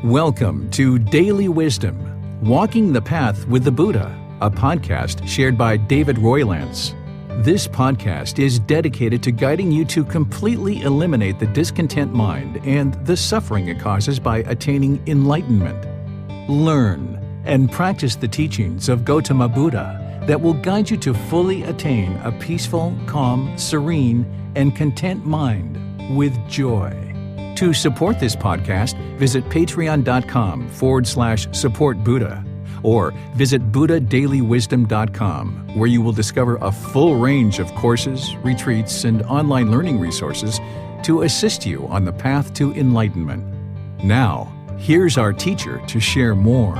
Welcome to Daily Wisdom, Walking the Path with the Buddha, a podcast shared by David Roylance. This podcast is dedicated to guiding you to completely eliminate the discontent mind and the suffering it causes by attaining enlightenment. Learn and practice the teachings of Gotama Buddha that will guide you to fully attain a peaceful, calm, serene, and content mind with joy. To support this podcast, visit patreon.com/support Buddha or visit buddhadailywisdom.com, where you will discover a full range of courses, retreats, and online learning resources to assist you on the path to enlightenment. Now, here's our teacher to share more.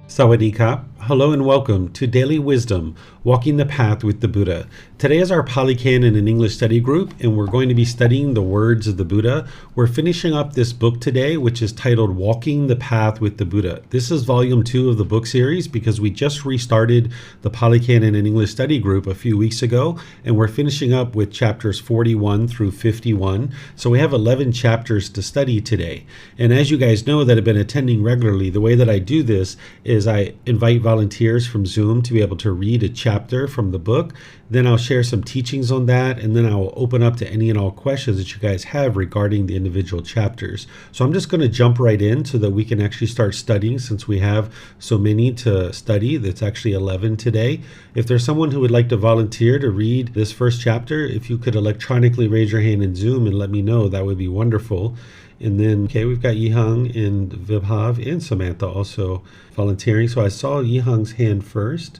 Sawadee-ka. Hello and welcome to Daily Wisdom, Walking the Path with the Buddha. Today is our Pali Canon and English study group, and we're going to be studying the words of the Buddha. We're finishing up this book today, which is titled Walking the Path with the Buddha. This is volume 2 of the book series because we just restarted the Pali Canon and English study group a few weeks ago, and we're finishing up with chapters 41 through 51. So we have 11 chapters to study today. And as you guys know that have been attending regularly, the way that I do this is I invite volunteers from Zoom to be able to read a chapter from the book. Then I'll share some teachings on that, and then I will open up to any and all questions that you guys have regarding the individual chapters. So I'm just going to jump right in so that we can actually start studying, since we have so many to study. That's actually 11 today. If there's someone who would like to volunteer to read this first chapter, if you could electronically raise your hand in Zoom and let me know, that would be wonderful. And then, okay, we've got Yihang and Vibhav and Samantha also volunteering. So I saw Yihang's hand first.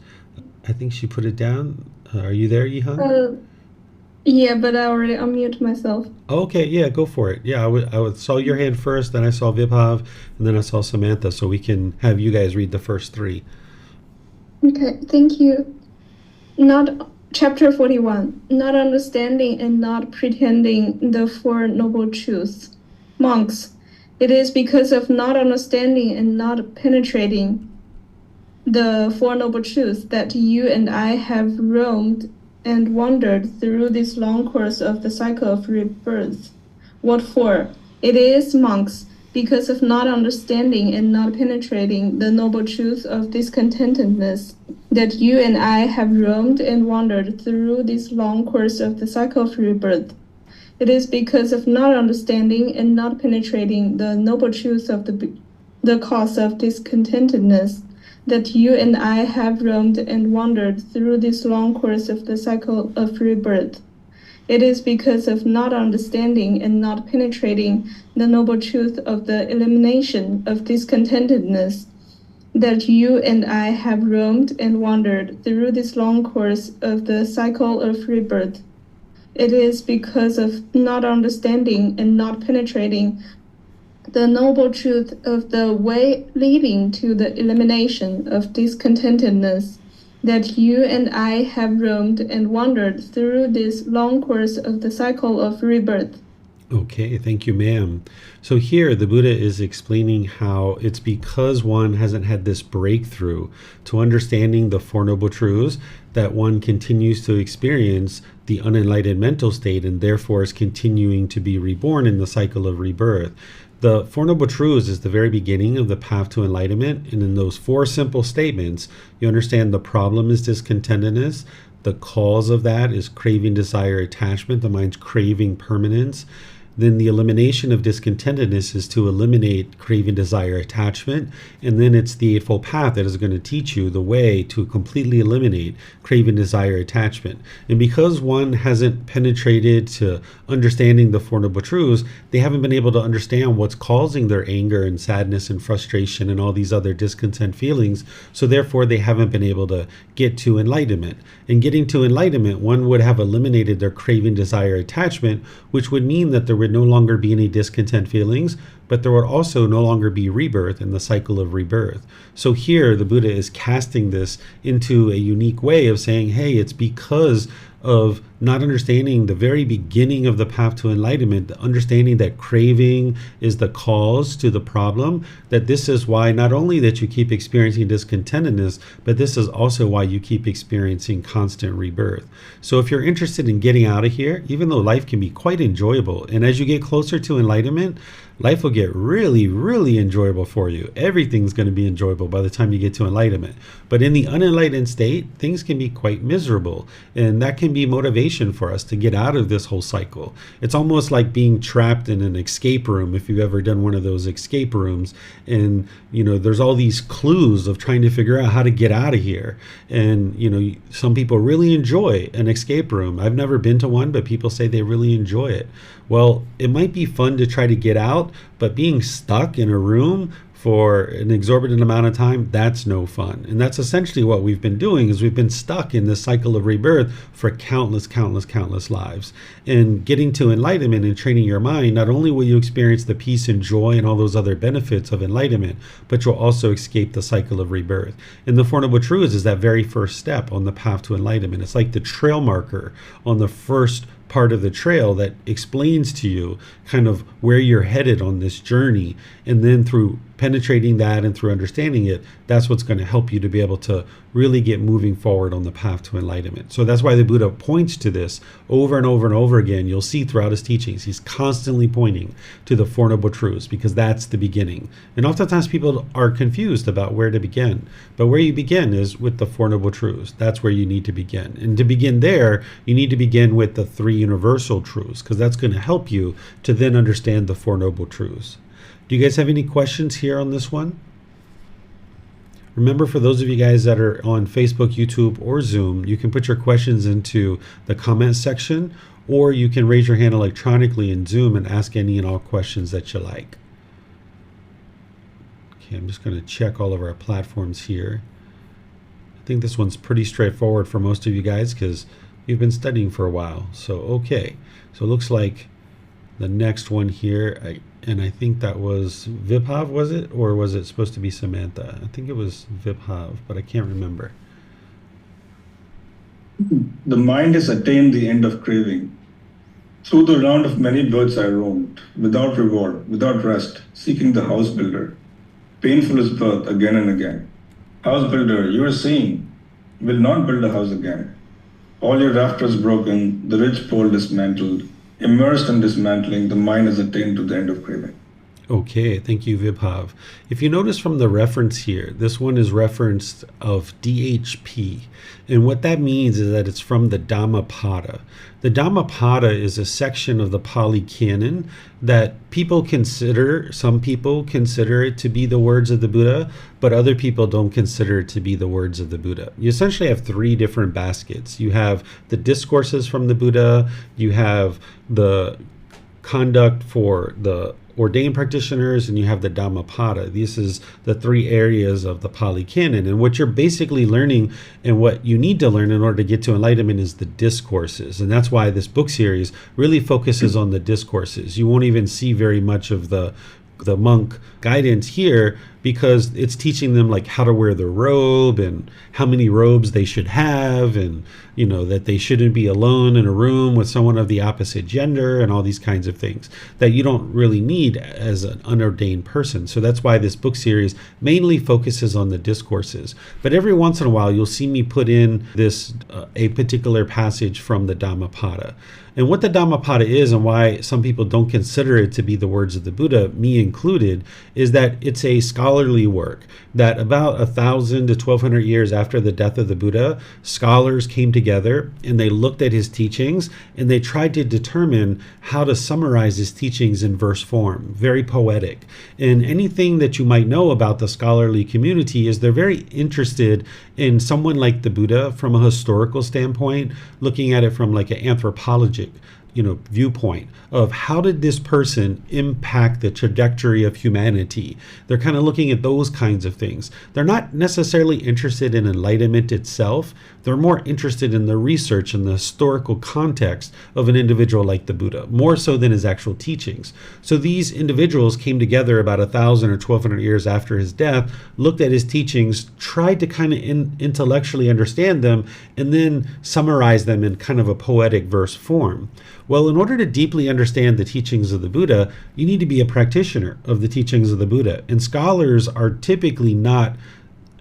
I think she put it down. Are you there, Yihang? Yeah, but I already unmuted myself. Okay, yeah, go for it. Yeah, I saw your hand first, then I saw Vibhav, and then I saw Samantha, so we can have you guys read the first 3. Okay, thank you. Chapter 41, not understanding and not pretending the Four Noble Truths. Monks, it is because of not understanding and not penetrating the Four Noble Truths that you and I have roamed and wandered through this long course of the cycle of rebirth. What for? It is, monks, because of not understanding and not penetrating the noble truth of discontentedness that you and I have roamed and wandered through this long course of the cycle of rebirth. It is because of not understanding and not penetrating the noble truth of the cause of discontentedness that you and I have roamed and wandered through this long course of the cycle of rebirth. It is because of not understanding and not penetrating the noble truth of the elimination of discontentedness that you and I have roamed and wandered through this long course of the cycle of rebirth. It is because of not understanding and not penetrating the noble truth of the way leading to the elimination of discontentedness that you and I have roamed and wandered through this long course of the cycle of rebirth. Okay, thank you, ma'am. So here the Buddha is explaining how it's because one hasn't had this breakthrough to understanding the Four Noble Truths that one continues to experience the unenlightened mental state and therefore is continuing to be reborn in the cycle of rebirth. The Four Noble Truths is the very beginning of the path to enlightenment, and in those 4 simple statements, you understand the problem is discontentedness, the cause of that is craving, desire, attachment, the mind's craving permanence. Then the elimination of discontentedness is to eliminate craving, desire, attachment. And then it's the Eightfold Path that is going to teach you the way to completely eliminate craving, desire, attachment. And because one hasn't penetrated to understanding the Four Noble Truths, they haven't been able to understand what's causing their anger and sadness and frustration and all these other discontent feelings. So therefore, they haven't been able to get to enlightenment. And getting to enlightenment, one would have eliminated their craving, desire, attachment, which would mean that there would no longer be any discontent feelings, but there would also no longer be rebirth in the cycle of rebirth. So here the Buddha is casting this into a unique way of saying, hey, it's because of not understanding the very beginning of the path to enlightenment, the understanding that craving is the cause to the problem, that this is why not only that you keep experiencing discontentedness, but this is also why you keep experiencing constant rebirth. So if you're interested in getting out of here, even though life can be quite enjoyable, and as you get closer to enlightenment, life will get really, really enjoyable for you. Everything's going to be enjoyable by the time you get to enlightenment. But in the unenlightened state, things can be quite miserable. And that can be motivation for us to get out of this whole cycle. It's almost like being trapped in an escape room, if you've ever done one of those escape rooms. And, there's all these clues of trying to figure out how to get out of here. And, some people really enjoy an escape room. I've never been to one, but people say they really enjoy it. Well, it might be fun to try to get out, but being stuck in a room for an exorbitant amount of time, that's no fun. And that's essentially what we've been doing, is we've been stuck in this cycle of rebirth for countless lives. And getting to enlightenment and training your mind, not only will you experience the peace and joy and all those other benefits of enlightenment, but you'll also escape the cycle of rebirth. And the Four Noble Truths is that very first step on the path to enlightenment. It's like the trail marker on the first part of the trail that explains to you kind of where you're headed on this journey. And then through penetrating that and through understanding it, that's what's going to help you to be able to really get moving forward on the path to enlightenment. So that's why the Buddha points to this over and over and over again. You'll see throughout his teachings, he's constantly pointing to the Four Noble Truths, because that's the beginning. And oftentimes people are confused about where to begin. But where you begin is with the Four Noble Truths. That's where you need to begin. And to begin there, you need to begin with the three universal truths, because that's going to help you to then understand the Four Noble Truths. Do you guys have any questions here on this one? Remember, for those of you guys that are on Facebook, YouTube, or Zoom, you can put your questions into the comments section, or you can raise your hand electronically in Zoom and ask any and all questions that you like. Okay, I'm just going to check all of our platforms here. I think this one's pretty straightforward for most of you guys because you've been studying for a while. So, okay. So it looks like the next one here, and I think that was Vibhav, was it? Or was it supposed to be Samantha? I think it was Vibhav, but I can't remember. The mind has attained the end of craving. Through the round of many births I roamed, without reward, without rest, seeking the house builder. Painful is birth again and again. House builder, you are seeing, will not build a house again. All your rafters broken, the rich pole dismantled. Immersed in dismantling, the mind has attained to the end of craving. Okay, thank you, Vibhav. If you notice from the reference here, this one is referenced of DHP. And what that means is that it's from the Dhammapada. The Dhammapada is a section of the Pali Canon that some people consider it to be the words of the Buddha, but other people don't consider it to be the words of the Buddha. You essentially have three different baskets. You have the discourses from the Buddha, you have the conduct for the ordained practitioners, and you have the Dhammapada. This is the three areas of the Pali Canon. And what you're basically learning and what you need to learn in order to get to enlightenment is the discourses. And that's why this book series really focuses on the discourses. You won't even see very much of the monk guidance here, because it's teaching them like how to wear the robe and how many robes they should have, and that they shouldn't be alone in a room with someone of the opposite gender, and all these kinds of things that you don't really need as an unordained person. So that's why this book series mainly focuses on the discourses. But every once in a while you'll see me put in this a particular passage from the Dhammapada. And what the Dhammapada is, and why some people don't consider it to be the words of the Buddha, me included, is that it's a scholarly work. That about 1,000 to 1,200 years after the death of the Buddha, scholars came together and they looked at his teachings and they tried to determine how to summarize his teachings in verse form, very poetic. And anything that you might know about the scholarly community is they're very interested in someone like the Buddha from a historical standpoint, looking at it from like an anthropologic viewpoint of how did this person impact the trajectory of humanity. They're kind of looking at those kinds of things. They're not necessarily interested in enlightenment itself. They're more interested in the research and the historical context of an individual like the Buddha, more so than his actual teachings. So these individuals came together about 1,000 or 1,200 years after his death, looked at his teachings, tried to kind of intellectually understand them, and then summarize them in kind of a poetic verse form. Well, in order to deeply understand the teachings of the Buddha, you need to be a practitioner of the teachings of the Buddha. And scholars are typically not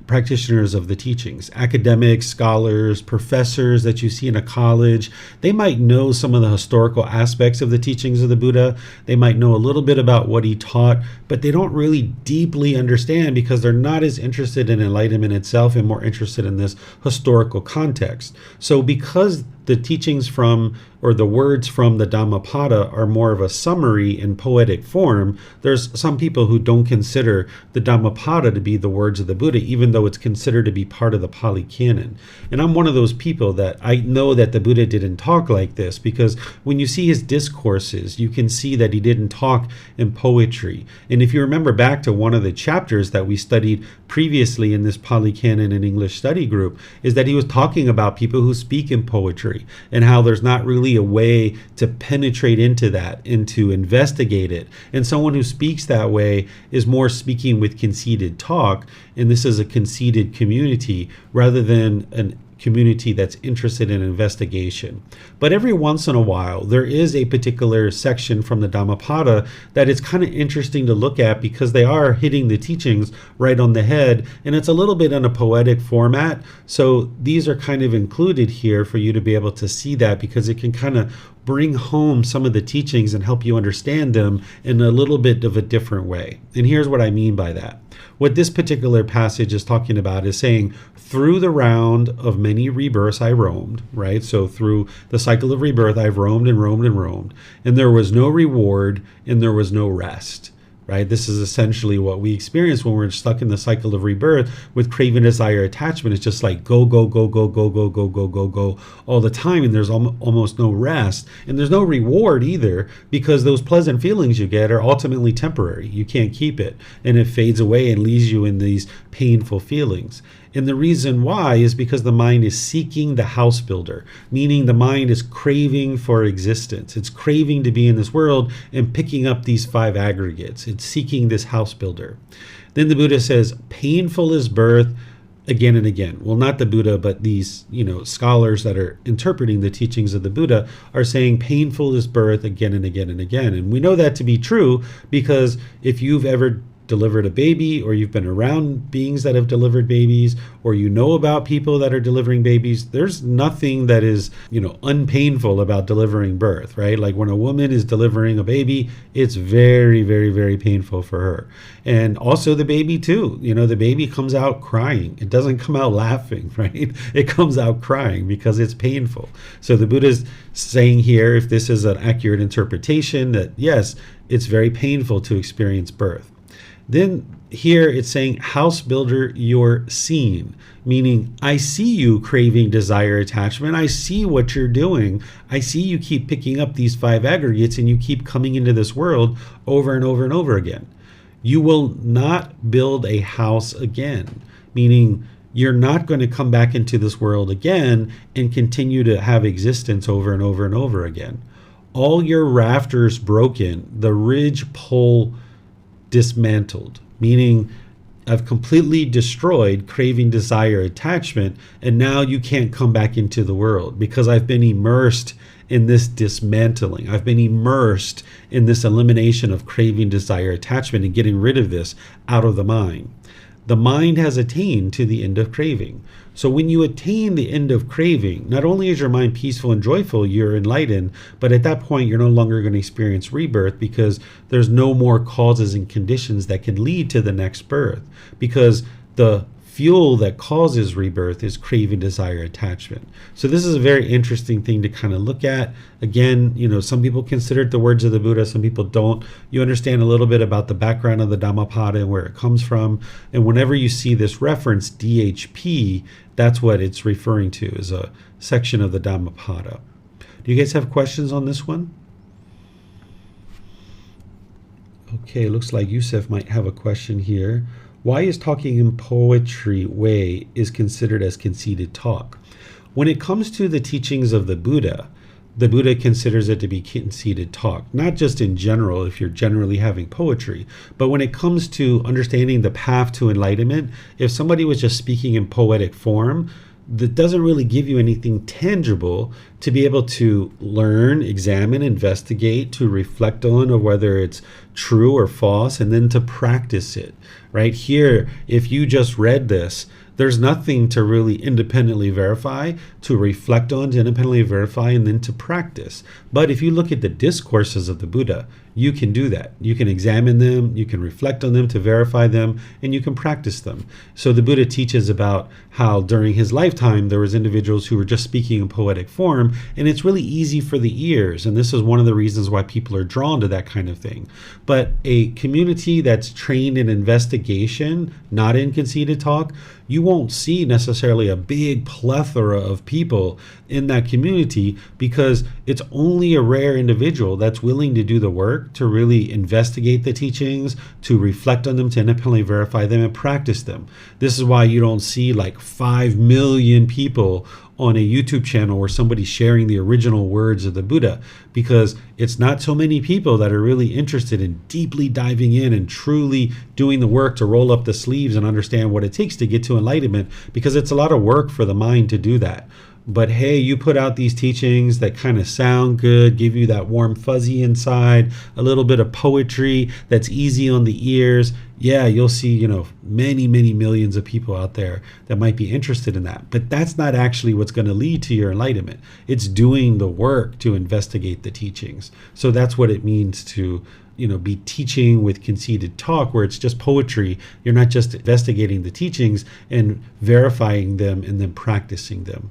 practitioners of the teachings. Academics, scholars, professors that you see in a college, they might know some of the historical aspects of the teachings of the Buddha. They might know a little bit about what he taught, but they don't really deeply understand because they're not as interested in enlightenment itself and more interested in this historical context. So because the teachings from, or the words from the Dhammapada are more of a summary in poetic form, there's some people who don't consider the Dhammapada to be the words of the Buddha, even though it's considered to be part of the Pali Canon. And I'm one of those people that I know that the Buddha didn't talk like this, because when you see his discourses, you can see that he didn't talk in poetry. And if you remember back to one of the chapters that we studied previously in this Pali Canon and English study group, is that he was talking about people who speak in poetry, and how there's not really a way to penetrate into that and to investigate it. And someone who speaks that way is more speaking with conceited talk, and this is a conceited community rather than an community that's interested in investigation. But every once in a while, there is a particular section from the Dhammapada that is kind of interesting to look at, because they are hitting the teachings right on the head, and it's a little bit in a poetic format. So these are kind of included here for you to be able to see that, because it can kind of bring home some of the teachings and help you understand them in a little bit of a different way. And here's what I mean by that. What this particular passage is talking about is saying, through the round of many rebirths I roamed, right? So through the cycle of rebirth, I've roamed and roamed and roamed, and there was no reward and there was no rest. Right? This is essentially what we experience when we're stuck in the cycle of rebirth with craving, desire, attachment. It's just like go, go, go, go, go, go, go, go, go, go all the time. And there's almost no rest. And there's no reward either, because those pleasant feelings you get are ultimately temporary. You can't keep it. And it fades away and leaves you in these painful feelings. And the reason why is because the mind is seeking the house builder, meaning the mind is craving for existence. It's craving to be in this world and picking up these 5 aggregates. It's seeking this house builder. Then the Buddha says, painful is birth again and again. Well, not the Buddha, but these, scholars that are interpreting the teachings of the Buddha are saying painful is birth again and again and again. And we know that to be true because if you've ever delivered a baby, or you've been around beings that have delivered babies, or you know about people that are delivering babies, there's nothing that is, unpainful about delivering birth, right? Like when a woman is delivering a baby, it's very, very, very painful for her. And also the baby too, the baby comes out crying. It doesn't come out laughing, right? It comes out crying because it's painful. So the Buddha's saying here, if this is an accurate interpretation, that yes, it's very painful to experience birth. Then here it's saying, house builder, you're seen, meaning I see you craving, desire, attachment. I see what you're doing. I see you keep picking up these 5 aggregates and you keep coming into this world over and over and over again. You will not build a house again, meaning you're not going to come back into this world again and continue to have existence over and over and over again. All your rafters broken, the ridge pole dismantled, meaning I've completely destroyed craving, desire, attachment, and now you can't come back into the world because I've been immersed in this dismantling. I've been immersed in this elimination of craving, desire, attachment, and getting rid of this out of the mind. The mind has attained to the end of craving. So when you attain the end of craving, not only is your mind peaceful and joyful, you're enlightened, but at that point you're no longer going to experience rebirth because there's no more causes and conditions that can lead to the next birth, because the fuel that causes rebirth is craving, desire, attachment. So this is a very interesting thing to kind of look at. Again, some people consider it the words of the Buddha, some people don't. You understand a little bit about the background of the Dhammapada and where it comes from. And whenever you see this reference, DHP, that's what it's referring to, is a section of the Dhammapada. Do you guys have questions on this one? Okay, looks like Yusuf might have a question here. Why is talking in poetry way is considered as conceited talk? When it comes to the teachings of the Buddha considers it to be conceited talk, not just in general if you're generally having poetry, but when it comes to understanding the path to enlightenment, if somebody was just speaking in poetic form, that doesn't really give you anything tangible to be able to learn, examine, investigate, to reflect on of whether it's true or false, and then to practice it. Right here, if you just read this, there's nothing to really independently verify, to reflect on, to independently verify, and then to practice. But if you look at the discourses of the Buddha, you can do that. You can examine them, you can reflect on them to verify them, and you can practice them. So the Buddha teaches about how during his lifetime there was individuals who were just speaking in poetic form, and it's really easy for the ears, and this is one of the reasons why people are drawn to that kind of thing. But a community that's trained in investigation, not in conceited talk, you won't see necessarily a big plethora of people in that community, because it's only a rare individual that's willing to do the work to really investigate the teachings, to reflect on them, to independently verify them and practice them. This is why you don't see like 5 million people on a YouTube channel where somebody's sharing the original words of the Buddha, because it's not so many people that are really interested in deeply diving in and truly doing the work to roll up the sleeves and understand what it takes to get to enlightenment, because it's a lot of work for the mind to do that. But hey, you put out these teachings that kind of sound good, give you that warm fuzzy inside, a little bit of poetry that's easy on the ears. Yeah, you'll see, many, many millions of people out there that might be interested in that. But that's not actually what's going to lead to your enlightenment. It's doing the work to investigate the teachings. So that's what it means to be teaching with conceited talk, where it's just poetry. You're not just investigating the teachings and verifying them and then practicing them.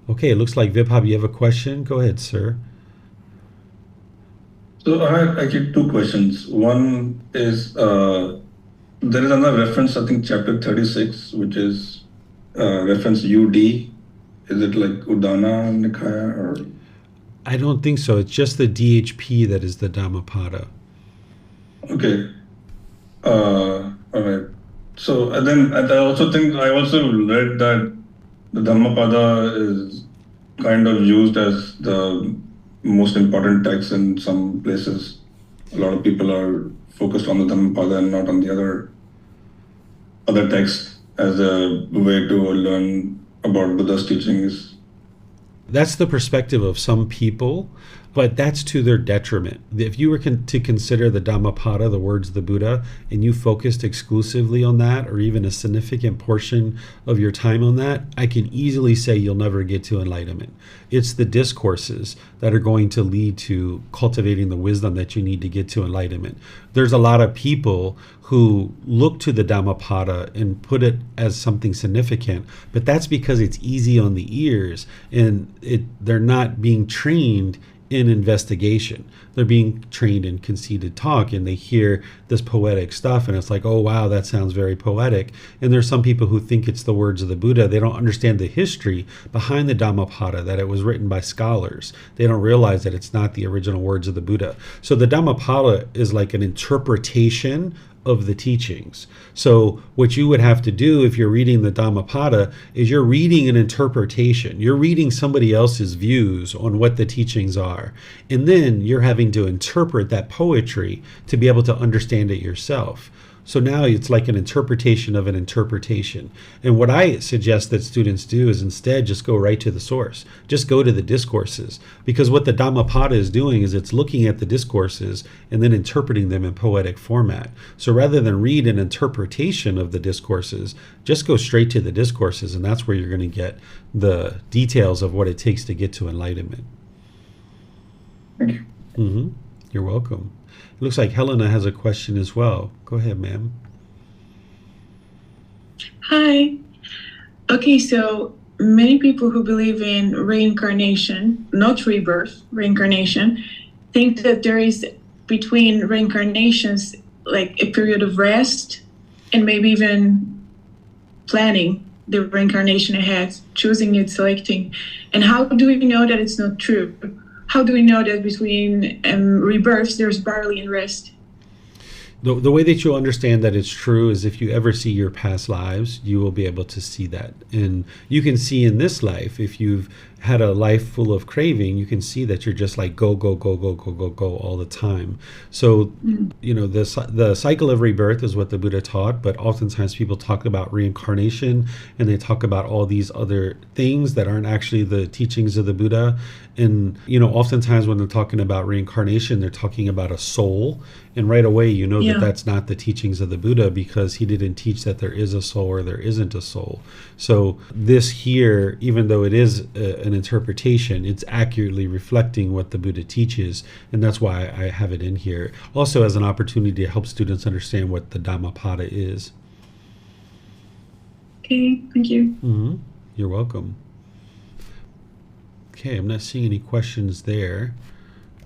Okay, it looks like Vibhav, you have a question. Go ahead, sir. So I have actually two questions. One is there is another reference, I think chapter 36, which is reference UD. Is it like Udana Nikaya or? I don't think so. It's just the DHP that is the Dhammapada. Okay. All right. So and then I also think I also read that the Dhammapada is kind of used as the most important text in some places. A lot of people are focused on the Dhammapada and not on the other texts as a way to learn about Buddha's teachings. That's the perspective of some people, but that's to their detriment. If you were to consider the Dhammapada, the words of the Buddha, and you focused exclusively on that, or even a significant portion of your time on that, I can easily say you'll never get to enlightenment. It's the discourses that are going to lead to cultivating the wisdom that you need to get to enlightenment. There's a lot of people who look to the Dhammapada and put it as something significant, but that's because it's easy on the ears, and they're not being trained in investigation. They're being trained in conceited talk, and they hear this poetic stuff and it's like, oh wow, that sounds very poetic. And there's some people who think it's the words of the Buddha. They don't understand the history behind the Dhammapada, that it was written by scholars. They don't realize that it's not the original words of the Buddha. So the Dhammapada is like an interpretation of the teachings. So what you would have to do if you're reading the Dhammapada is you're reading an interpretation. You're reading somebody else's views on what the teachings are. And then you're having to interpret that poetry to be able to understand it yourself. So now it's like an interpretation of an interpretation. And what I suggest that students do is instead just go right to the source. Just go to the discourses. Because what the Dhammapada is doing is it's looking at the discourses and then interpreting them in poetic format. So rather than read an interpretation of the discourses, just go straight to the discourses, and that's where you're going to get the details of what it takes to get to enlightenment. Thank you. Mm-hmm. You're welcome. It looks like Helena has a question as well. Go ahead, ma'am. Hi. Okay, so many people who believe in reincarnation, not rebirth, reincarnation, think that there is between reincarnations like a period of rest and maybe even planning the reincarnation ahead, choosing it, selecting. And how do we know that it's not true? How do we know that between rebirths there's barley and rest? The way that you'll understand that it's true is if you ever see your past lives, you will be able to see that. And you can see in this life, if you've had a life full of craving, you can see that you're just like go, go, go, go, go, go, go all the time. So, the cycle of rebirth is what the Buddha taught, but oftentimes people talk about reincarnation and they talk about all these other things that aren't actually the teachings of the Buddha. And, oftentimes when they're talking about reincarnation, they're talking about a soul. And right away, that that's not the teachings of the Buddha, because he didn't teach that there is a soul or there isn't a soul. So this here, even though it is an interpretation, it's accurately reflecting what the Buddha teaches. And that's why I have it in here. Also as an opportunity to help students understand what the Dhammapada is. Okay, thank you. Mm-hmm. You're welcome. Okay, I'm not seeing any questions there.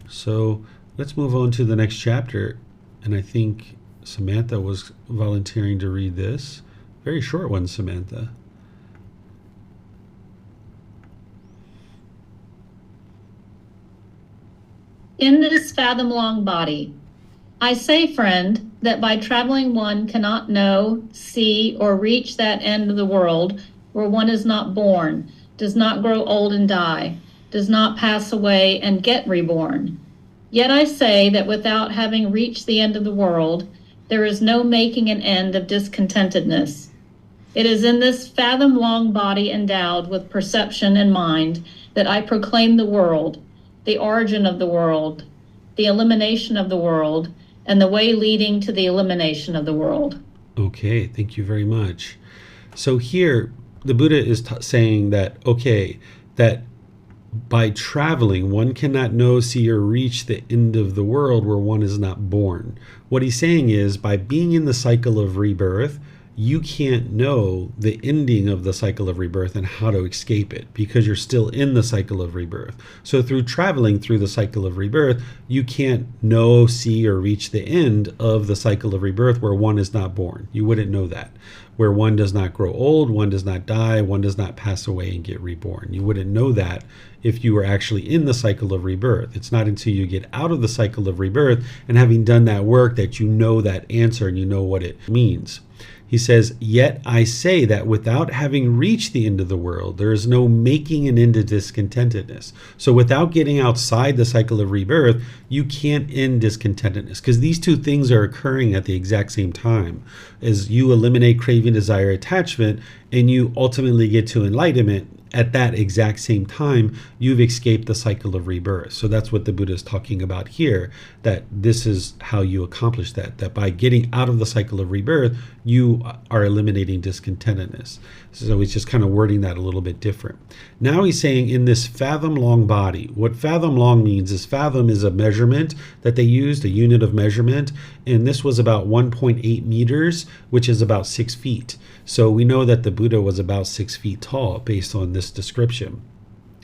So let's move on to the next chapter. And I think Samantha was volunteering to read this. Very short one, Samantha. In this fathom-long body, I say, friend, that by traveling one cannot know, see, or reach that end of the world where one is not born, does not grow old and die, does not pass away and get reborn. Yet I say that without having reached the end of the world, there is no making an end of discontentedness. It is in this fathom-long body endowed with perception and mind that I proclaim the world, the origin of the world, the elimination of the world, and the way leading to the elimination of the world. Okay, thank you very much. So here, the Buddha is saying that, that by traveling, one cannot know, see, or reach the end of the world where one is not born. What he's saying is, by being in the cycle of rebirth, you can't know the ending of the cycle of rebirth and how to escape it, because you're still in the cycle of rebirth. So through traveling through the cycle of rebirth, you can't know, see, or reach the end of the cycle of rebirth where one is not born. You wouldn't know that. Where one does not grow old, one does not die, one does not pass away and get reborn. You wouldn't know that if you were actually in the cycle of rebirth. It's not until you get out of the cycle of rebirth and having done that work that you know that answer and you know what it means. He says, yet I say that without having reached the end of the world, there is no making an end to discontentedness. So without getting outside the cycle of rebirth, you can't end discontentedness, because these two things are occurring at the exact same time. As you eliminate craving, desire, attachment, and you ultimately get to enlightenment, at that exact same time, you've escaped the cycle of rebirth. So that's what the Buddha is talking about here, that this is how you accomplish that by getting out of the cycle of rebirth, you are eliminating discontentedness. So he's just kind of wording that a little bit different. Now he's saying in this fathom-long body, what fathom-long means is fathom is a measurement that they used, a unit of measurement, and this was about 1.8 meters, which is about 6 feet. So we know that the Buddha was about 6 feet tall based on this description.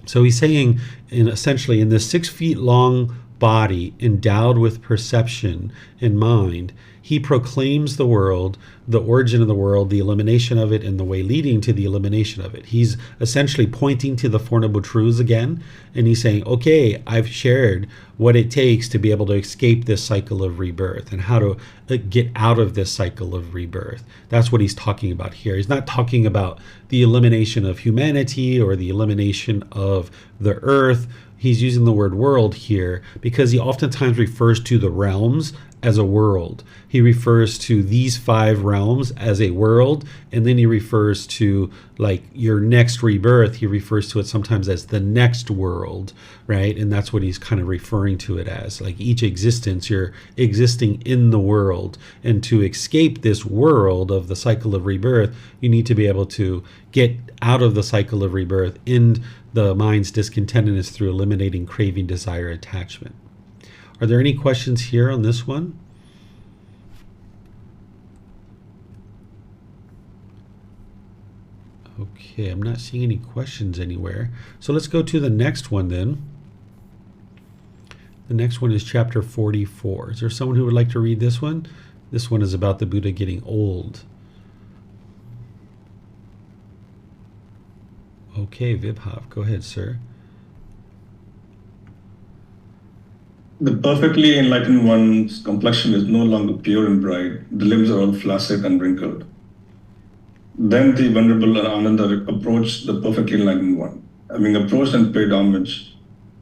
So he's saying, essentially, in this 6 feet long body endowed with perception and mind, he proclaims the world, the origin of the world, the elimination of it, and the way leading to the elimination of it. He's essentially pointing to the Four Noble Truths again, and he's saying, okay, I've shared what it takes to be able to escape this cycle of rebirth and how to get out of this cycle of rebirth. That's what he's talking about here. He's not talking about the elimination of humanity or the elimination of the earth. He's using the word world here because he oftentimes refers to the realms as a world. He refers to these 5 realms as a world, and then he refers to like your next rebirth. He refers to it sometimes as the next world, right? And that's what he's kind of referring to it as. Like each existence, you're existing in the world. And to escape this world of the cycle of rebirth, you need to be able to get out of the cycle of rebirth, end the mind's discontentedness through eliminating craving, desire, attachment. Are there any questions here on this one? Okay, I'm not seeing any questions anywhere. So let's go to the next one then. The next one is chapter 44. Is there someone who would like to read this one? This one is about the Buddha getting old. Okay, Vibhav, go ahead, sir. The perfectly enlightened one's complexion is no longer pure and bright. The limbs are all flaccid and wrinkled. Then the Venerable Ananda approached the perfectly enlightened one. Having approached and paid homage,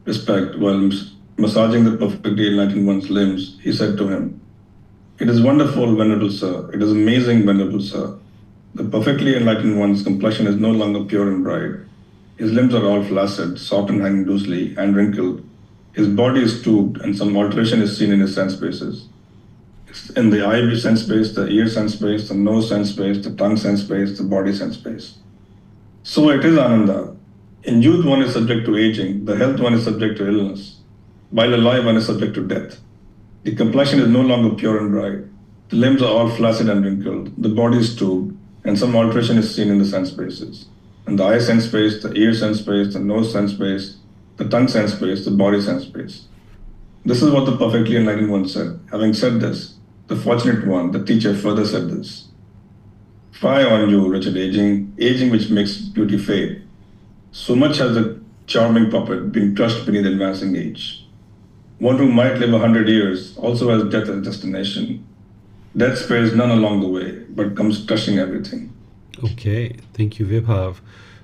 respect, while massaging the perfectly enlightened one's limbs, he said to him, "It is wonderful, Venerable Sir. It is amazing, Venerable Sir. The perfectly enlightened one's complexion is no longer pure and bright. His limbs are all flaccid, soft and hanging loosely, and wrinkled. His body is stooped, and some alteration is seen in his sense spaces. In the eye sense space, the ear sense space, the nose sense space, the tongue sense space, the body sense space. So it is Ananda. In youth, one is subject to aging. The health, one is subject to illness. While alive, one is subject to death. The complexion is no longer pure and bright. The limbs are all flaccid and wrinkled. The body is stooped, and some alteration is seen in the sense spaces. In the eye sense space, the ear sense space, the nose sense space, the tongue sense space, the body sense space. This is what the perfectly enlightened one said. Having said this, the fortunate one, the teacher, further said this: "Fie on you, wretched aging, aging which makes beauty fade. So much has the charming puppet been crushed beneath advancing age. One who might live 100 years also has death as destination. Death spares none along the way, but comes crushing everything." Okay, thank you, Vibhav.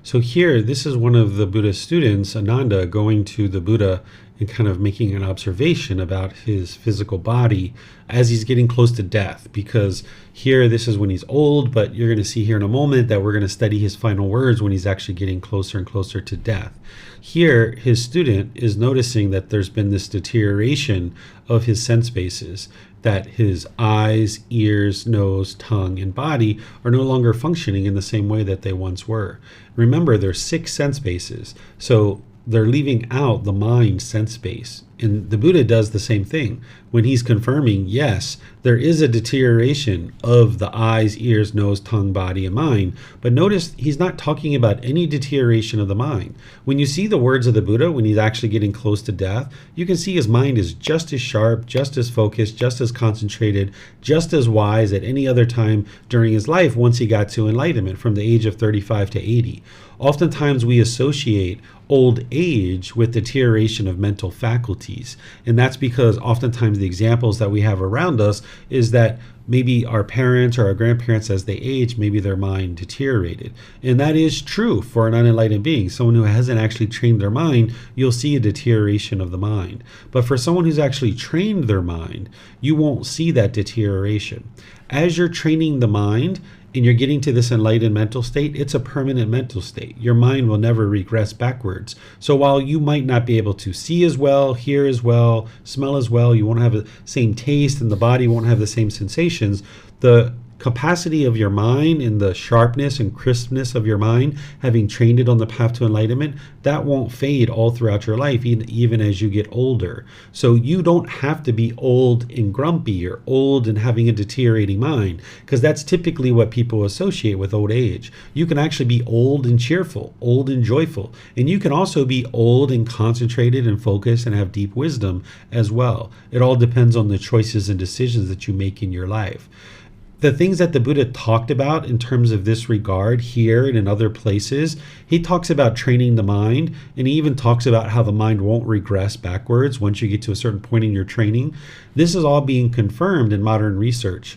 So here, this is one of the Buddha's students, Ananda, going to the Buddha and kind of making an observation about his physical body as he's getting close to death. Because here, this is when he's old, but you're going to see here in a moment that we're going to study his final words when he's actually getting closer and closer to death. Here, his student is noticing that there's been this deterioration of his sense bases, that his eyes, ears, nose, tongue, and body are no longer functioning in the same way that they once were. Remember, there's 6 sense bases, so they're leaving out the mind sense base. And the Buddha does the same thing when he's confirming, yes, there is a deterioration of the eyes, ears, nose, tongue, body, and mind. But notice he's not talking about any deterioration of the mind. When you see the words of the Buddha, when he's actually getting close to death, you can see his mind is just as sharp, just as focused, just as concentrated, just as wise at any other time during his life once he got to enlightenment from the age of 35 to 80. Oftentimes we associate old age with deterioration of mental faculties. And that's because oftentimes the examples that we have around us is that maybe our parents or our grandparents, as they age, maybe their mind deteriorated. And that is true for an unenlightened being. Someone who hasn't actually trained their mind, you'll see a deterioration of the mind. But for someone who's actually trained their mind, you won't see that deterioration. As you're training the mind, and you're getting to this enlightened mental state, it's a permanent mental state. Your mind will never regress backwards. So while you might not be able to see as well, hear as well, smell as well, you won't have the same taste and the body won't have the same sensations, the capacity of your mind and the sharpness and crispness of your mind, having trained it on the path to enlightenment, that won't fade all throughout your life, even as you get older. So you don't have to be old and grumpy or old and having a deteriorating mind, because that's typically what people associate with old age. You can actually be old and cheerful, old and joyful, and you can also be old and concentrated and focused and have deep wisdom as well. It all depends on the choices and decisions that you make in your life. The things that the Buddha talked about in terms of this regard here and in other places, he talks about training the mind, and he even talks about how the mind won't regress backwards once you get to a certain point in your training. This is all being confirmed in modern research.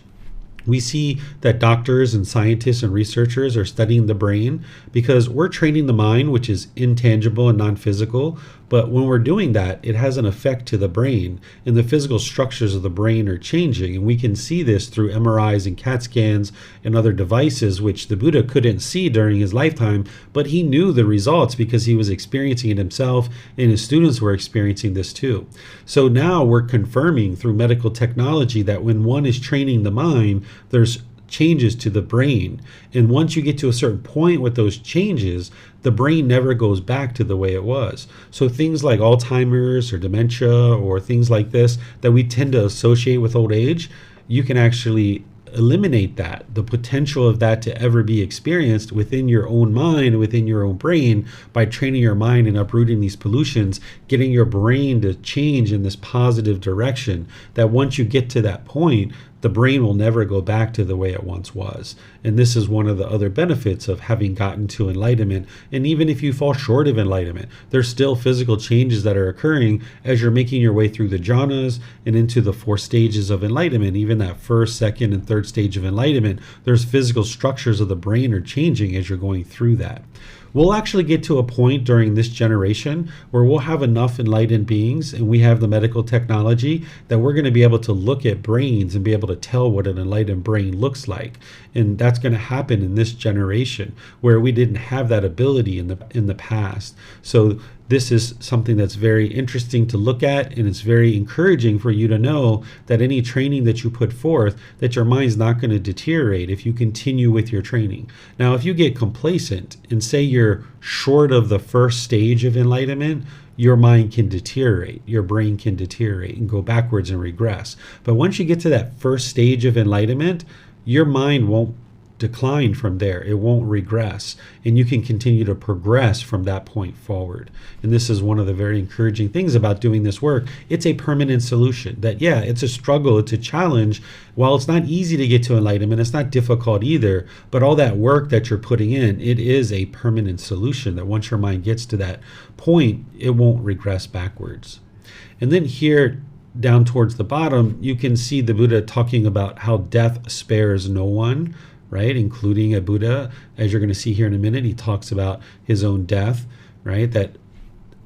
We see that doctors and scientists and researchers are studying the brain because we're training the mind, which is intangible and non-physical. But when we're doing that, it has an effect to the brain, and the physical structures of the brain are changing. And we can see this through MRIs and CAT scans and other devices, which the Buddha couldn't see during his lifetime, but he knew the results because he was experiencing it himself, and his students were experiencing this too. So now we're confirming through medical technology that when one is training the mind, there's changes to the brain. And once you get to a certain point with those changes, the brain never goes back to the way it was. So things like Alzheimer's or dementia or things like this that we tend to associate with old age, you can actually eliminate that, the potential of that to ever be experienced within your own mind, within your own brain, by training your mind and uprooting these pollutions, getting your brain to change in this positive direction, that once you get to that point, the brain will never go back to the way it once was. And this is one of the other benefits of having gotten to enlightenment. And even if you fall short of enlightenment, there's still physical changes that are occurring as you're making your way through the jhanas and into the 4 stages of enlightenment. Even that first, second, and third stage of enlightenment, there's physical structures of the brain are changing as you're going through that. We'll actually get to a point during this generation where we'll have enough enlightened beings and we have the medical technology that we're going to be able to look at brains and be able to tell what an enlightened brain looks like. And that's going to happen in this generation where we didn't have that ability in the past. So this is something that's very interesting to look at, and it's very encouraging for you to know that any training that you put forth, that your mind's not going to deteriorate if you continue with your training. Now, if you get complacent and say you're short of the first stage of enlightenment, your mind can deteriorate, your brain can deteriorate and go backwards and regress. But once you get to that first stage of enlightenment, your mind won't decline from there. It won't regress, and you can continue to progress from that point forward. And this is one of the very encouraging things about doing this work. It's a permanent solution. That, yeah, it's a struggle, it's a challenge. While it's not easy to get to enlightenment, it's not difficult either, but all that work that you're putting in, it is a permanent solution that once your mind gets to that point, it won't regress backwards. And then here down towards the bottom, you can see the Buddha talking about how death spares no one, right? Including a Buddha. As you're going to see here in a minute, he talks about his own death, right?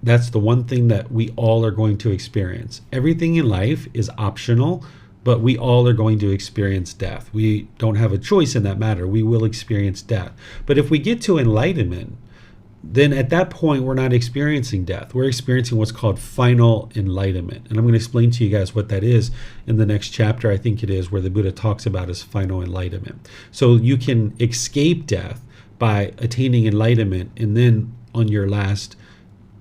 That's the one thing that we all are going to experience. Everything in life is optional, but we all are going to experience death. We don't have a choice in that matter. We will experience death. But if we get to enlightenment, then at that point, we're not experiencing death. We're experiencing what's called final enlightenment. And I'm going to explain to you guys what that is in the next chapter, I think it is, where the Buddha talks about his final enlightenment. So you can escape death by attaining enlightenment, and then on your last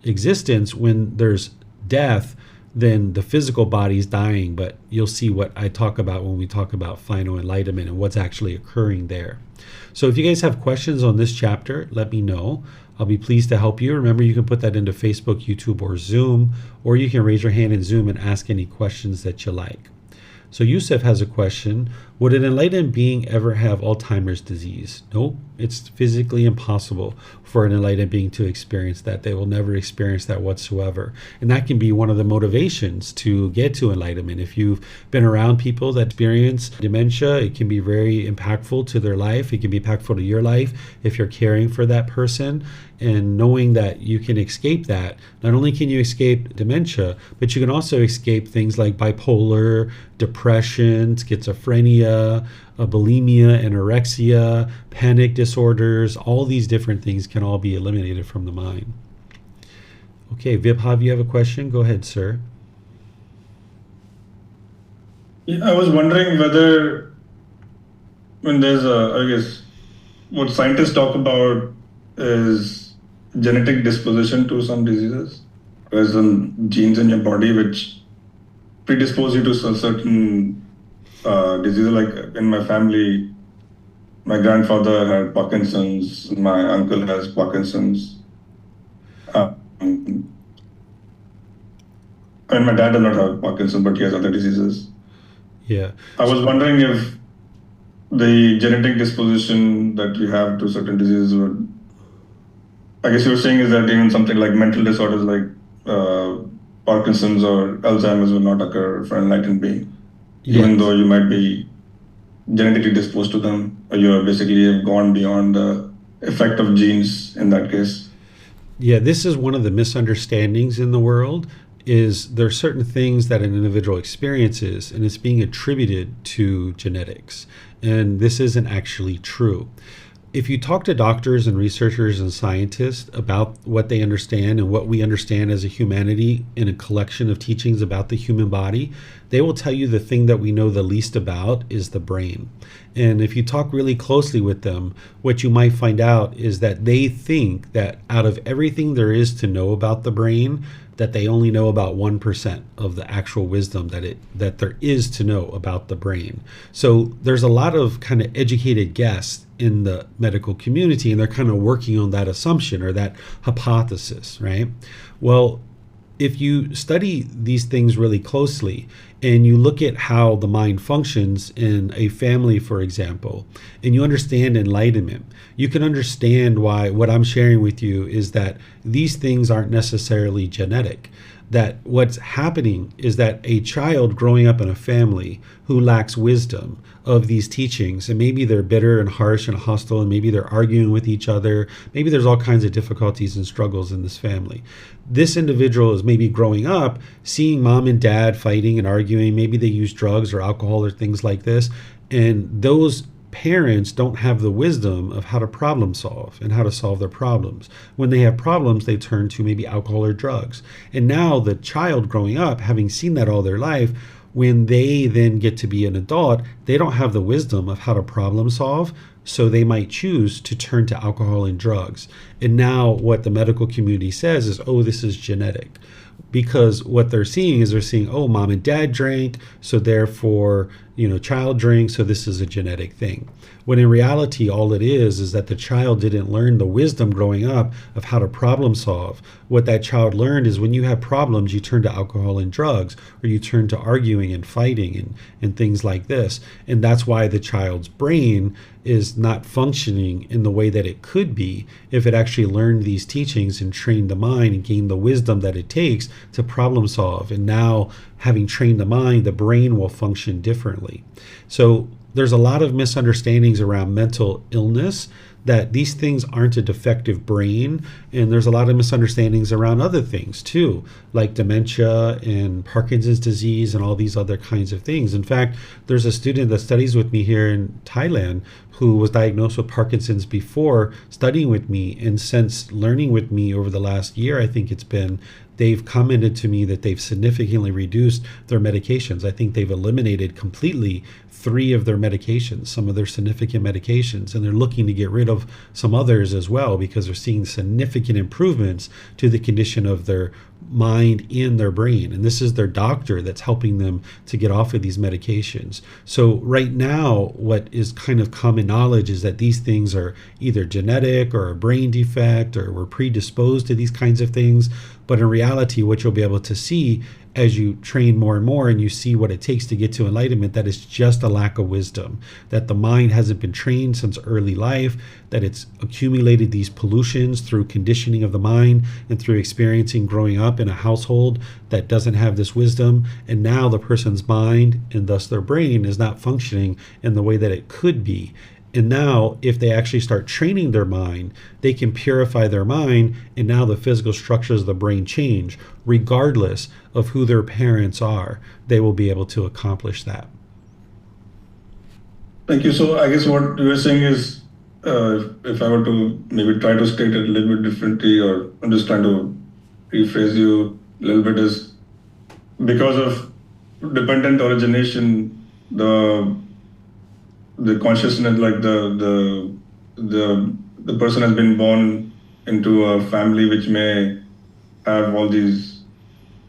existence, when there's death, then the physical body is dying, but you'll see what I talk about when we talk about final enlightenment and what's actually occurring there. So if you guys have questions on this chapter, let me know. I'll be pleased to help you. Remember, you can put that into Facebook, YouTube, or Zoom, or you can raise your hand in Zoom and ask any questions that you like. So Yusuf has a question. Would an enlightened being ever have Alzheimer's disease? Nope. It's physically impossible for an enlightened being to experience that. They will never experience that whatsoever. And that can be one of the motivations to get to enlightenment. If you've been around people that experience dementia, it can be very impactful to their life. It can be impactful to your life if you're caring for that person. And knowing that you can escape that, not only can you escape dementia, but you can also escape things like bipolar, depression, schizophrenia, bulimia, anorexia, panic disorders. All these different things can all be eliminated from the mind. Okay, Vibhav, you have a question? Go ahead, sir. Yeah, I was wondering whether when there's I guess, what scientists talk about is genetic disposition to some diseases. There's some genes in your body which predispose you to certain diseases. Like in my family, my grandfather had Parkinson's, my uncle has Parkinson's. And my dad does not have Parkinson's, but he has other diseases. Yeah. I was wondering if the genetic disposition that we have to certain diseases would, I guess you were saying is that even something like mental disorders like Parkinson's or Alzheimer's will not occur for an enlightened being, yes, even though you might be genetically disposed to them, or you're basically gone beyond the effect of genes in that case. Yeah, this is one of the misunderstandings in the world, is there are certain things that an individual experiences and it's being attributed to genetics. And this isn't actually true. If you talk to doctors and researchers and scientists about what they understand and what we understand as a humanity in a collection of teachings about the human body, they will tell you the thing that we know the least about is the brain. And if you talk really closely with them, what you might find out is that they think that out of everything there is to know about the brain, that they only know about 1% of the actual wisdom that there is to know about the brain. So there's a lot of kind of educated guess in the medical community, and they're kind of working on that assumption or that hypothesis, right? Well, if you study these things really closely and you look at how the mind functions in a family, for example, and you understand enlightenment, you can understand why what I'm sharing with you is that these things aren't necessarily genetic. That what's happening is that a child growing up in a family who lacks wisdom of these teachings, and maybe they're bitter and harsh and hostile, and maybe they're arguing with each other, maybe there's all kinds of difficulties and struggles in this family. This individual is maybe growing up seeing mom and dad fighting and arguing, maybe they use drugs or alcohol or things like this, and those parents don't have the wisdom of how to problem solve and how to solve their problems. When they have problems, they turn to maybe alcohol or drugs. And now the child growing up, having seen that all their life, when they then get to be an adult, they don't have the wisdom of how to problem solve. So they might choose to turn to alcohol and drugs. And now what the medical community says is, oh, this is genetic. Because what they're seeing is oh, mom and dad drank, so therefore, child drinks, so this is a genetic thing. When in reality, all it is that the child didn't learn the wisdom growing up of how to problem solve. What that child learned is when you have problems, you turn to alcohol and drugs, or you turn to arguing and fighting and things like this. And that's why the child's brain is not functioning in the way that it could be if it actually learned these teachings and trained the mind and gained the wisdom that it takes to problem solve. And now, having trained the mind, the brain will function differently. So there's a lot of misunderstandings around mental illness, that these things aren't a defective brain, and there's a lot of misunderstandings around other things too, like dementia and Parkinson's disease and all these other kinds of things. In fact, there's a student that studies with me here in Thailand who was diagnosed with Parkinson's before studying with me, and since learning with me over the last year, I think it's been, they've commented to me that they've significantly reduced their medications. I think they've eliminated completely 3 of their medications, some of their significant medications, and they're looking to get rid of some others as well because they're seeing significant improvements to the condition of their mind and their brain. And this is their doctor that's helping them to get off of these medications. So right now, what is kind of common knowledge is that these things are either genetic or a brain defect, or we're predisposed to these kinds of things. But in reality, what you'll be able to see as you train more and more and you see what it takes to get to enlightenment, that it's just a lack of wisdom, that the mind hasn't been trained since early life, that it's accumulated these pollutions through conditioning of the mind and through experiencing growing up in a household that doesn't have this wisdom. And now the person's mind, and thus their brain, is not functioning in the way that it could be. And now, if they actually start training their mind, they can purify their mind, and now the physical structures of the brain change. Regardless of who their parents are, they will be able to accomplish that. Thank you. So I guess what you were saying is, if I were to maybe try to state it a little bit differently, or I'm just trying to rephrase you a little bit, is because of dependent origination, the consciousness, like the person has been born into a family which may have all these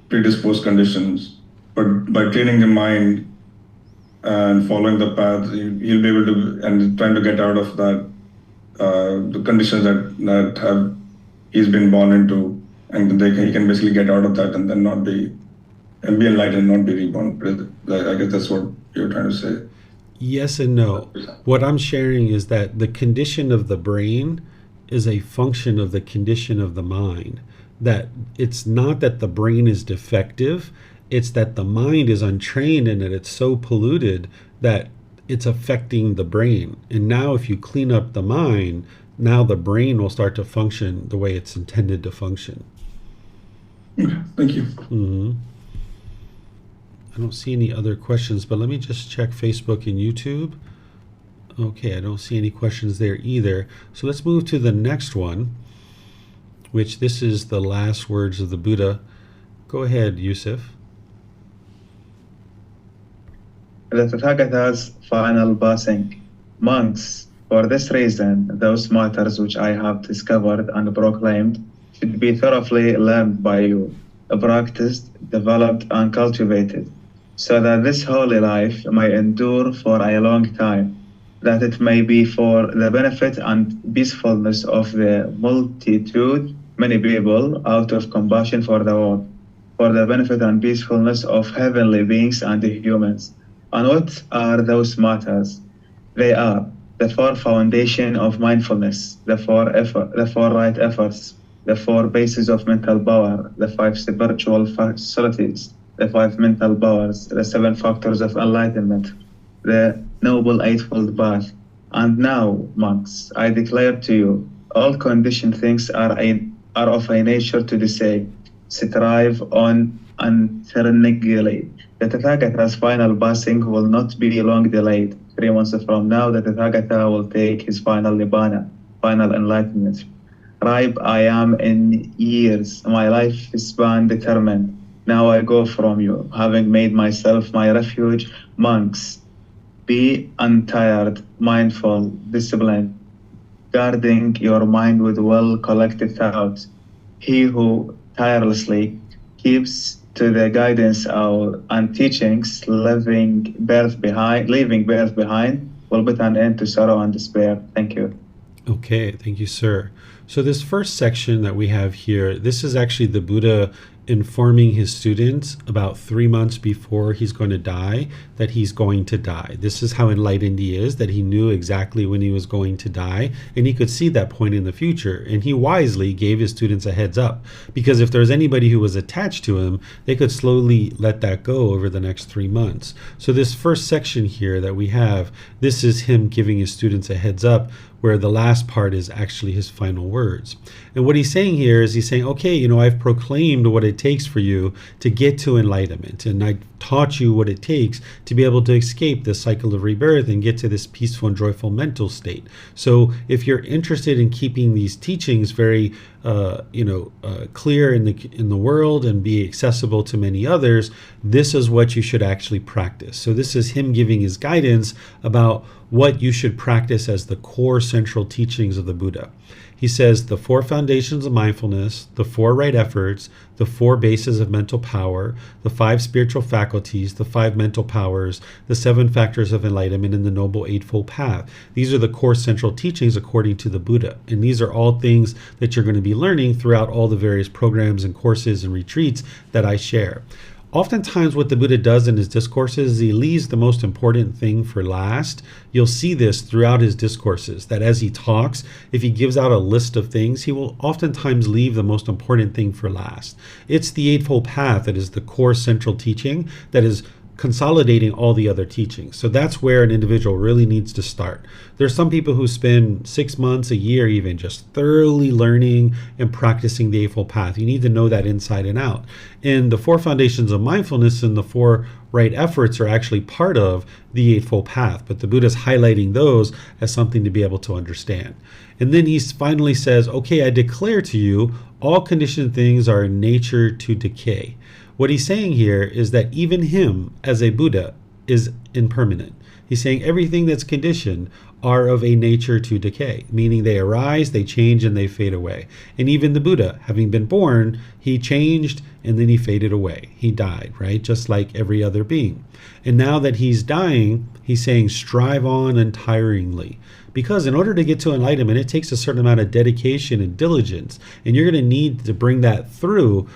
predisposed conditions, but by training the mind and following the path, he'll be able to, and trying to get out of that, the conditions that have he's been born into, and he can basically get out of that and then not be, and be enlightened, not be reborn. I guess that's what you're trying to say. Yes and no. What I'm sharing is that the condition of the brain is a function of the condition of the mind. That it's not that the brain is defective, it's that the mind is untrained and that it's so polluted that it's affecting the brain. And now if you clean up the mind, now the brain will start to function the way it's intended to function. Okay, thank you. Mm-hmm. I don't see any other questions, but let me just check Facebook and YouTube. Okay, I don't see any questions there either. So let's move to the next one, which this is the last words of the Buddha. Go ahead, Yusuf. The Tathagata's final blessing. Monks, for this reason, those matters which I have discovered and proclaimed should be thoroughly learned by you, practiced, developed, and cultivated, so that this holy life may endure for a long time, that it may be for the benefit and peacefulness of the multitude, many people, out of compassion for the world. for the benefit and peacefulness of heavenly beings and humans. And what are those matters? They are the four foundation of mindfulness, the four right efforts, the four bases of mental power, the five spiritual facilities, the five mental powers, the seven factors of enlightenment, the noble eightfold path. And now, monks, I declare to you, all conditioned things are of a nature to decay, strive on unceremoniously. The Tathagata's final passing will not be long delayed. 3 months from now, the Tathagata will take his final nibbana, final enlightenment. Ripe I am in years, my life span determined. Now I go from you, having made myself my refuge. Monks, be untired, mindful, disciplined, guarding your mind with well-collected thoughts. He who tirelessly keeps to the guidance and teachings, leaving birth behind, will put an end to sorrow and despair. Thank you. Okay, thank you, sir. So this first section that we have here, this is actually the Buddha informing his students about 3 months before he's going to die that he's going to die. This is how enlightened he is, that he knew exactly when he was going to die, and he could see that point in the future. And he wisely gave his students a heads up, because if there was anybody who was attached to him, they could slowly let that go over the next 3 months. So this first section here that we have, this is him giving his students a heads up, where the last part is actually his final words. And what he's saying here is he's saying, okay, I've proclaimed what it takes for you to get to enlightenment, and I taught you what it takes to be able to escape this cycle of rebirth and get to this peaceful and joyful mental state. So if you're interested in keeping these teachings very clear in the world and be accessible to many others, this is what you should actually practice. So this is him giving his guidance about what you should practice as the core central teachings of the Buddha. He says the 4 foundations of mindfulness, the 4 right efforts, the 4 bases of mental power, the 5 spiritual faculties, the 5 mental powers, the 7 factors of enlightenment, and the noble eightfold path. These are the core central teachings according to the Buddha. And these are all things that you're going to be learning throughout all the various programs and courses and retreats that I share. Oftentimes what the Buddha does in his discourses is he leaves the most important thing for last. You'll see this throughout his discourses, that as he talks, if he gives out a list of things, he will oftentimes leave the most important thing for last. It's the Eightfold Path that is the core central teaching that is consolidating all the other teachings. So that's where an individual really needs to start. There's some people who spend 6 months, a year even, just thoroughly learning and practicing the Eightfold Path. You need to know that inside and out. And the 4 foundations of mindfulness and the 4 right efforts are actually part of the Eightfold Path, but the Buddha's highlighting those as something to be able to understand. And then he finally says, okay, I declare to you, all conditioned things are in nature to decay. What he's saying here is that even him, as a Buddha, is impermanent. He's saying everything that's conditioned are of a nature to decay, meaning they arise, they change, and they fade away. And even the Buddha, having been born, he changed and then he faded away. He died, right? Just like every other being. And now that he's dying, he's saying, strive on untiringly. Because in order to get to enlightenment, it takes a certain amount of dedication and diligence. And you're going to need to bring that through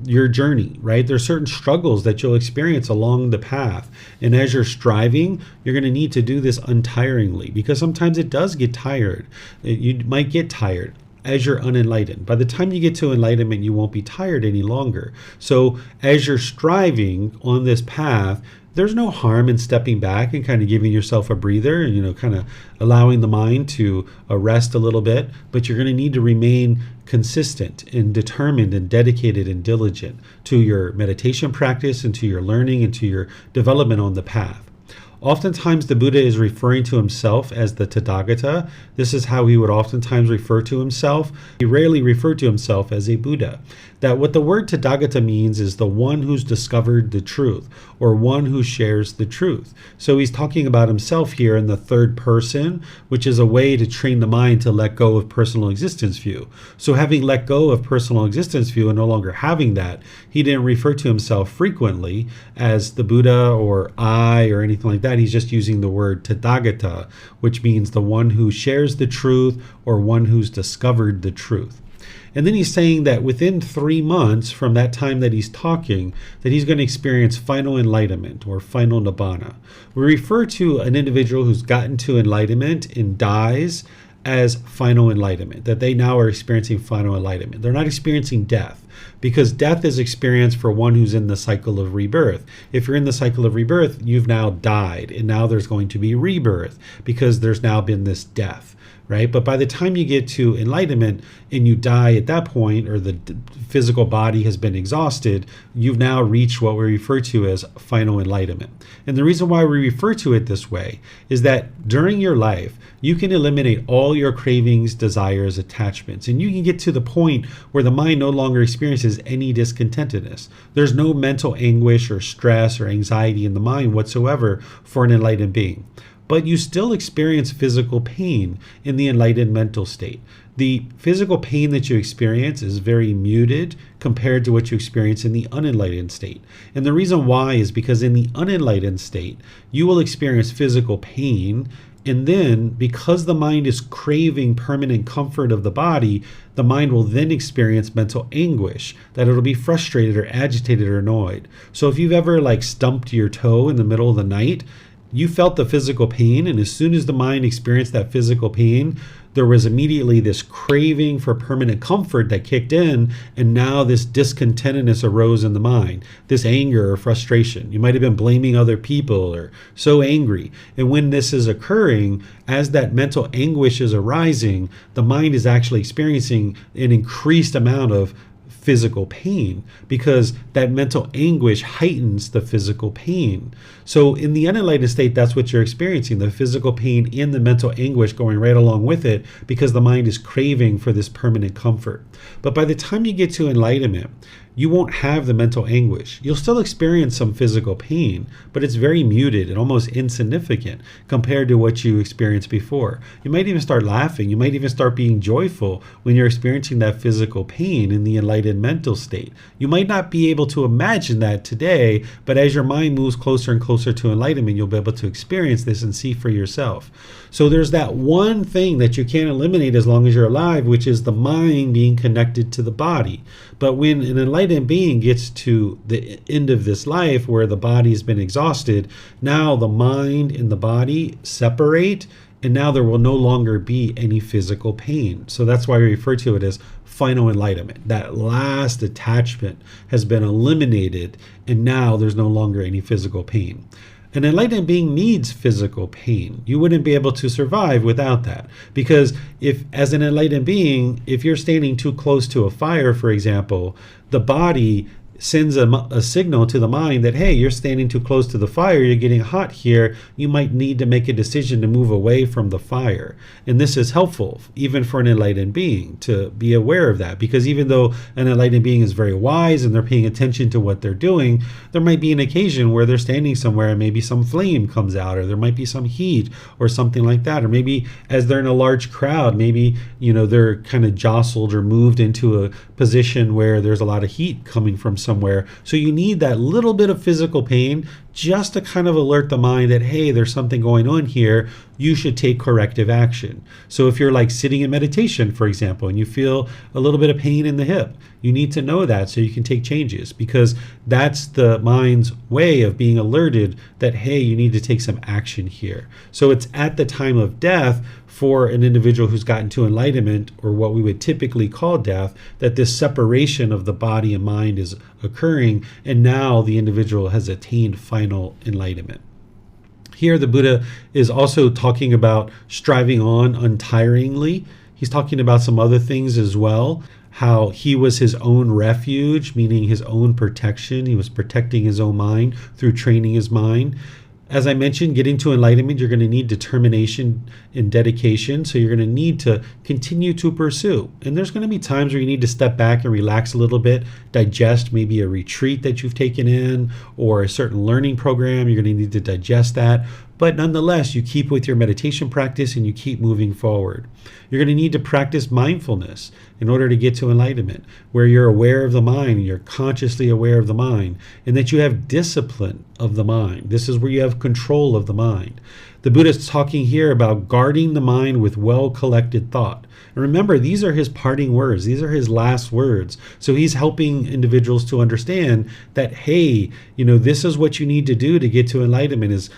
your journey, right? There's certain struggles that you'll experience along the path. And as you're striving, you're going to need to do this untiringly, because sometimes it does get tired. You might get tired as you're unenlightened. By the time you get to enlightenment, you won't be tired any longer. So as you're striving on this path, there's no harm in stepping back and kind of giving yourself a breather and, kind of allowing the mind to rest a little bit. But you're going to need to remain consistent and determined and dedicated and diligent to your meditation practice and to your learning and to your development on the path. Oftentimes the Buddha is referring to himself as the Tathagata. This is how he would oftentimes refer to himself. He rarely referred to himself as a Buddha. That what the word Tathagata means is the one who's discovered the truth, or one who shares the truth. So he's talking about himself here in the third person, which is a way to train the mind to let go of personal existence view. So having let go of personal existence view and no longer having that, he didn't refer to himself frequently as the Buddha or I or anything like that. He's just using the word Tathagata, which means the one who shares the truth or one who's discovered the truth. And then he's saying that within 3 months from that time that he's talking, that he's going to experience final enlightenment or final nibbana. We refer to an individual who's gotten to enlightenment and dies as final enlightenment, that they now are experiencing final enlightenment. They're not experiencing death, because death is experienced for one who's in the cycle of rebirth. If you're in the cycle of rebirth, you've now died, and now there's going to be rebirth because there's now been this death, right? But by the time you get to enlightenment and you die at that point, or the physical body has been exhausted, you've now reached what we refer to as final enlightenment. And the reason why we refer to it this way is that during your life, you can eliminate all your cravings, desires, attachments, and you can get to the point where the mind no longer experiences any discontentedness. There's no mental anguish or stress or anxiety in the mind whatsoever for an enlightened being. But you still experience physical pain in the enlightened mental state. The physical pain that you experience is very muted compared to what you experience in the unenlightened state. And the reason why is because in the unenlightened state, you will experience physical pain. And then, because the mind is craving permanent comfort of the body, the mind will then experience mental anguish, that it'll be frustrated or agitated or annoyed. So if you've ever stumped your toe in the middle of the night, you felt the physical pain, and as soon as the mind experienced that physical pain, there was immediately this craving for permanent comfort that kicked in, and now this discontentedness arose in the mind, this anger or frustration. You might have been blaming other people or so angry. And when this is occurring, as that mental anguish is arising, the mind is actually experiencing an increased amount of physical pain, because that mental anguish heightens the physical pain. So in the unenlightened state, that's what you're experiencing, the physical pain and the mental anguish going right along with it, because the mind is craving for this permanent comfort. But by the time you get to enlightenment, you won't have the mental anguish. You'll still experience some physical pain, but it's very muted and almost insignificant compared to what you experienced before. You might even start laughing. You might even start being joyful when you're experiencing that physical pain in the enlightened mental state. You might not be able to imagine that today, but as your mind moves closer and closer to enlightenment, you'll be able to experience this and see for yourself. So there's that one thing that you can't eliminate as long as you're alive, which is the mind being connected to the body. But when an enlightened being gets to the end of this life where the body has been exhausted, now the mind and the body separate, and now there will no longer be any physical pain. So that's why we refer to it as final enlightenment. That last attachment has been eliminated, and now there's no longer any physical pain. An enlightened being needs physical pain. You wouldn't be able to survive without that. Because if, as an enlightened being, if you're standing too close to a fire, for example, the body sends a signal to the mind that, hey, you're standing too close to the fire, you're getting hot here, you might need to make a decision to move away from the fire. And this is helpful, even for an enlightened being, to be aware of that. Because even though an enlightened being is very wise and they're paying attention to what they're doing, there might be an occasion where they're standing somewhere and maybe some flame comes out, or there might be some heat or something like that. Or maybe as they're in a large crowd, maybe, they're kind of jostled or moved into a position where there's a lot of heat coming from somewhere. So you need that little bit of physical pain just to kind of alert the mind that, hey, there's something going on here. You should take corrective action. So if you're sitting in meditation, for example, and you feel a little bit of pain in the hip, you need to know that so you can take changes, because that's the mind's way of being alerted that, hey, you need to take some action here. So it's at the time of death for an individual who's gotten to enlightenment, or what we would typically call death, that this separation of the body and mind is occurring, and now the individual has attained final enlightenment. Here, the Buddha is also talking about striving on untiringly. He's talking about some other things as well, how he was his own refuge, meaning his own protection. He was protecting his own mind through training his mind. As I mentioned, getting to enlightenment, you're going to need determination and dedication. So you're going to need to continue to pursue. And there's going to be times where you need to step back and relax a little bit, digest maybe a retreat that you've taken in or a certain learning program. You're going to need to digest that. but nonetheless, you keep with your meditation practice and you keep moving forward. You're going to need to practice mindfulness in order to get to enlightenment, where you're aware of the mind, you're consciously aware of the mind, and that you have discipline of the mind. This is where you have control of the mind. The Buddha is talking here about guarding the mind with well-collected thought. And remember, these are his parting words. These are his last words. So he's helping individuals to understand that, hey, this is what you need to do to get to enlightenment, is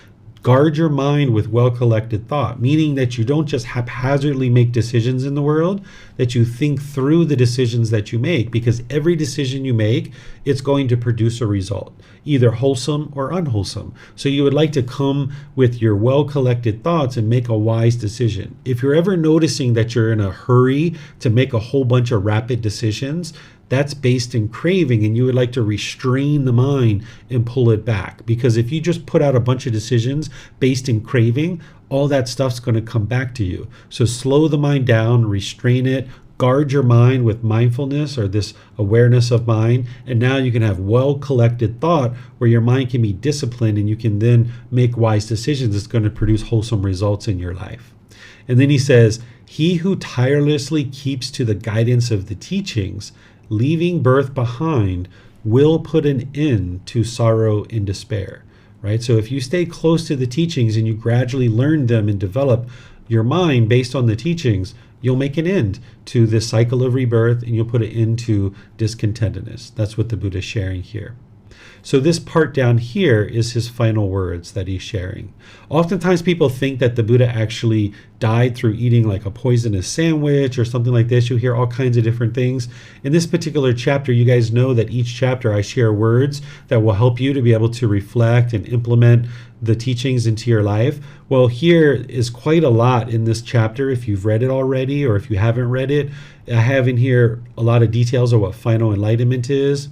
guard your mind with well-collected thought, meaning that you don't just haphazardly make decisions in the world, that you think through the decisions that you make, because every decision you make, it's going to produce a result, either wholesome or unwholesome. So you would like to come with your well-collected thoughts and make a wise decision. If you're ever noticing that you're in a hurry to make a whole bunch of rapid decisions, that's based in craving, and you would like to restrain the mind and pull it back. Because if you just put out a bunch of decisions based in craving, all that stuff's going to come back to you. So slow the mind down, restrain it, guard your mind with mindfulness, or this awareness of mind, and now you can have well-collected thought where your mind can be disciplined and you can then make wise decisions that's going to produce wholesome results in your life. And then he says, he who tirelessly keeps to the guidance of the teachings, leaving birth behind, will put an end to sorrow and despair. Right? So if you stay close to the teachings and you gradually learn them and develop your mind based on the teachings, you'll make an end to this cycle of rebirth and you'll put an end to discontentedness. That's what the Buddha is sharing here. So this part down here is his final words that he's sharing. Oftentimes people think that the Buddha actually died through eating like a poisonous sandwich or something like this. You hear all kinds of different things. In this particular chapter, you guys know that each chapter I share words that will help you to be able to reflect and implement the teachings into your life. Well, here is quite a lot in this chapter. If you've read it already or if you haven't read it, I have in here a lot of details of what final enlightenment is.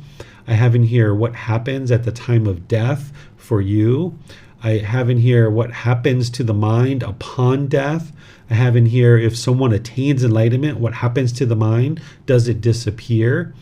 I have in here what happens at the time of death for you. I have in here what happens to the mind upon death. I have in here if someone attains enlightenment, what happens to the mind? Does it disappear?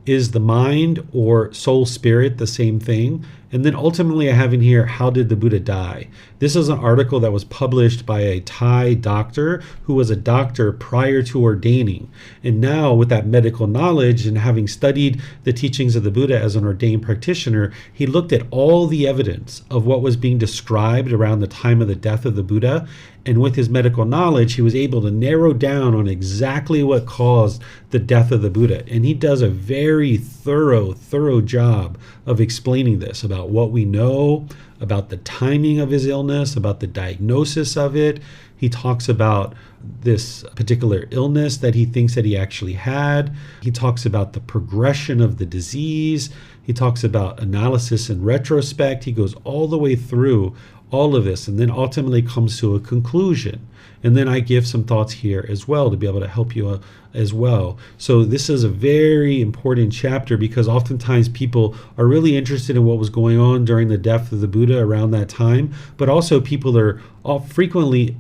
Is the mind or soul spirit the same thing? And then ultimately I have in here, how did the Buddha die? This is an article that was published by a Thai doctor who was a doctor prior to ordaining. And now with that medical knowledge and having studied the teachings of the Buddha as an ordained practitioner, he looked at all the evidence of what was being described around the time of the death of the Buddha. And with his medical knowledge, he was able to narrow down on exactly what caused the death of the Buddha. And he does a very thorough job of explaining this, about what we know, about the timing of his illness, about the diagnosis of it. He talks about this particular illness that he thinks that he actually had. He talks about the progression of the disease. He talks about analysis and retrospect. He goes all the way through all of this and then ultimately comes to a conclusion. And then I give some thoughts here as well to be able to help you as well. So this is a very important chapter because oftentimes people are really interested in what was going on during the death of the Buddha around that time, but also people are frequently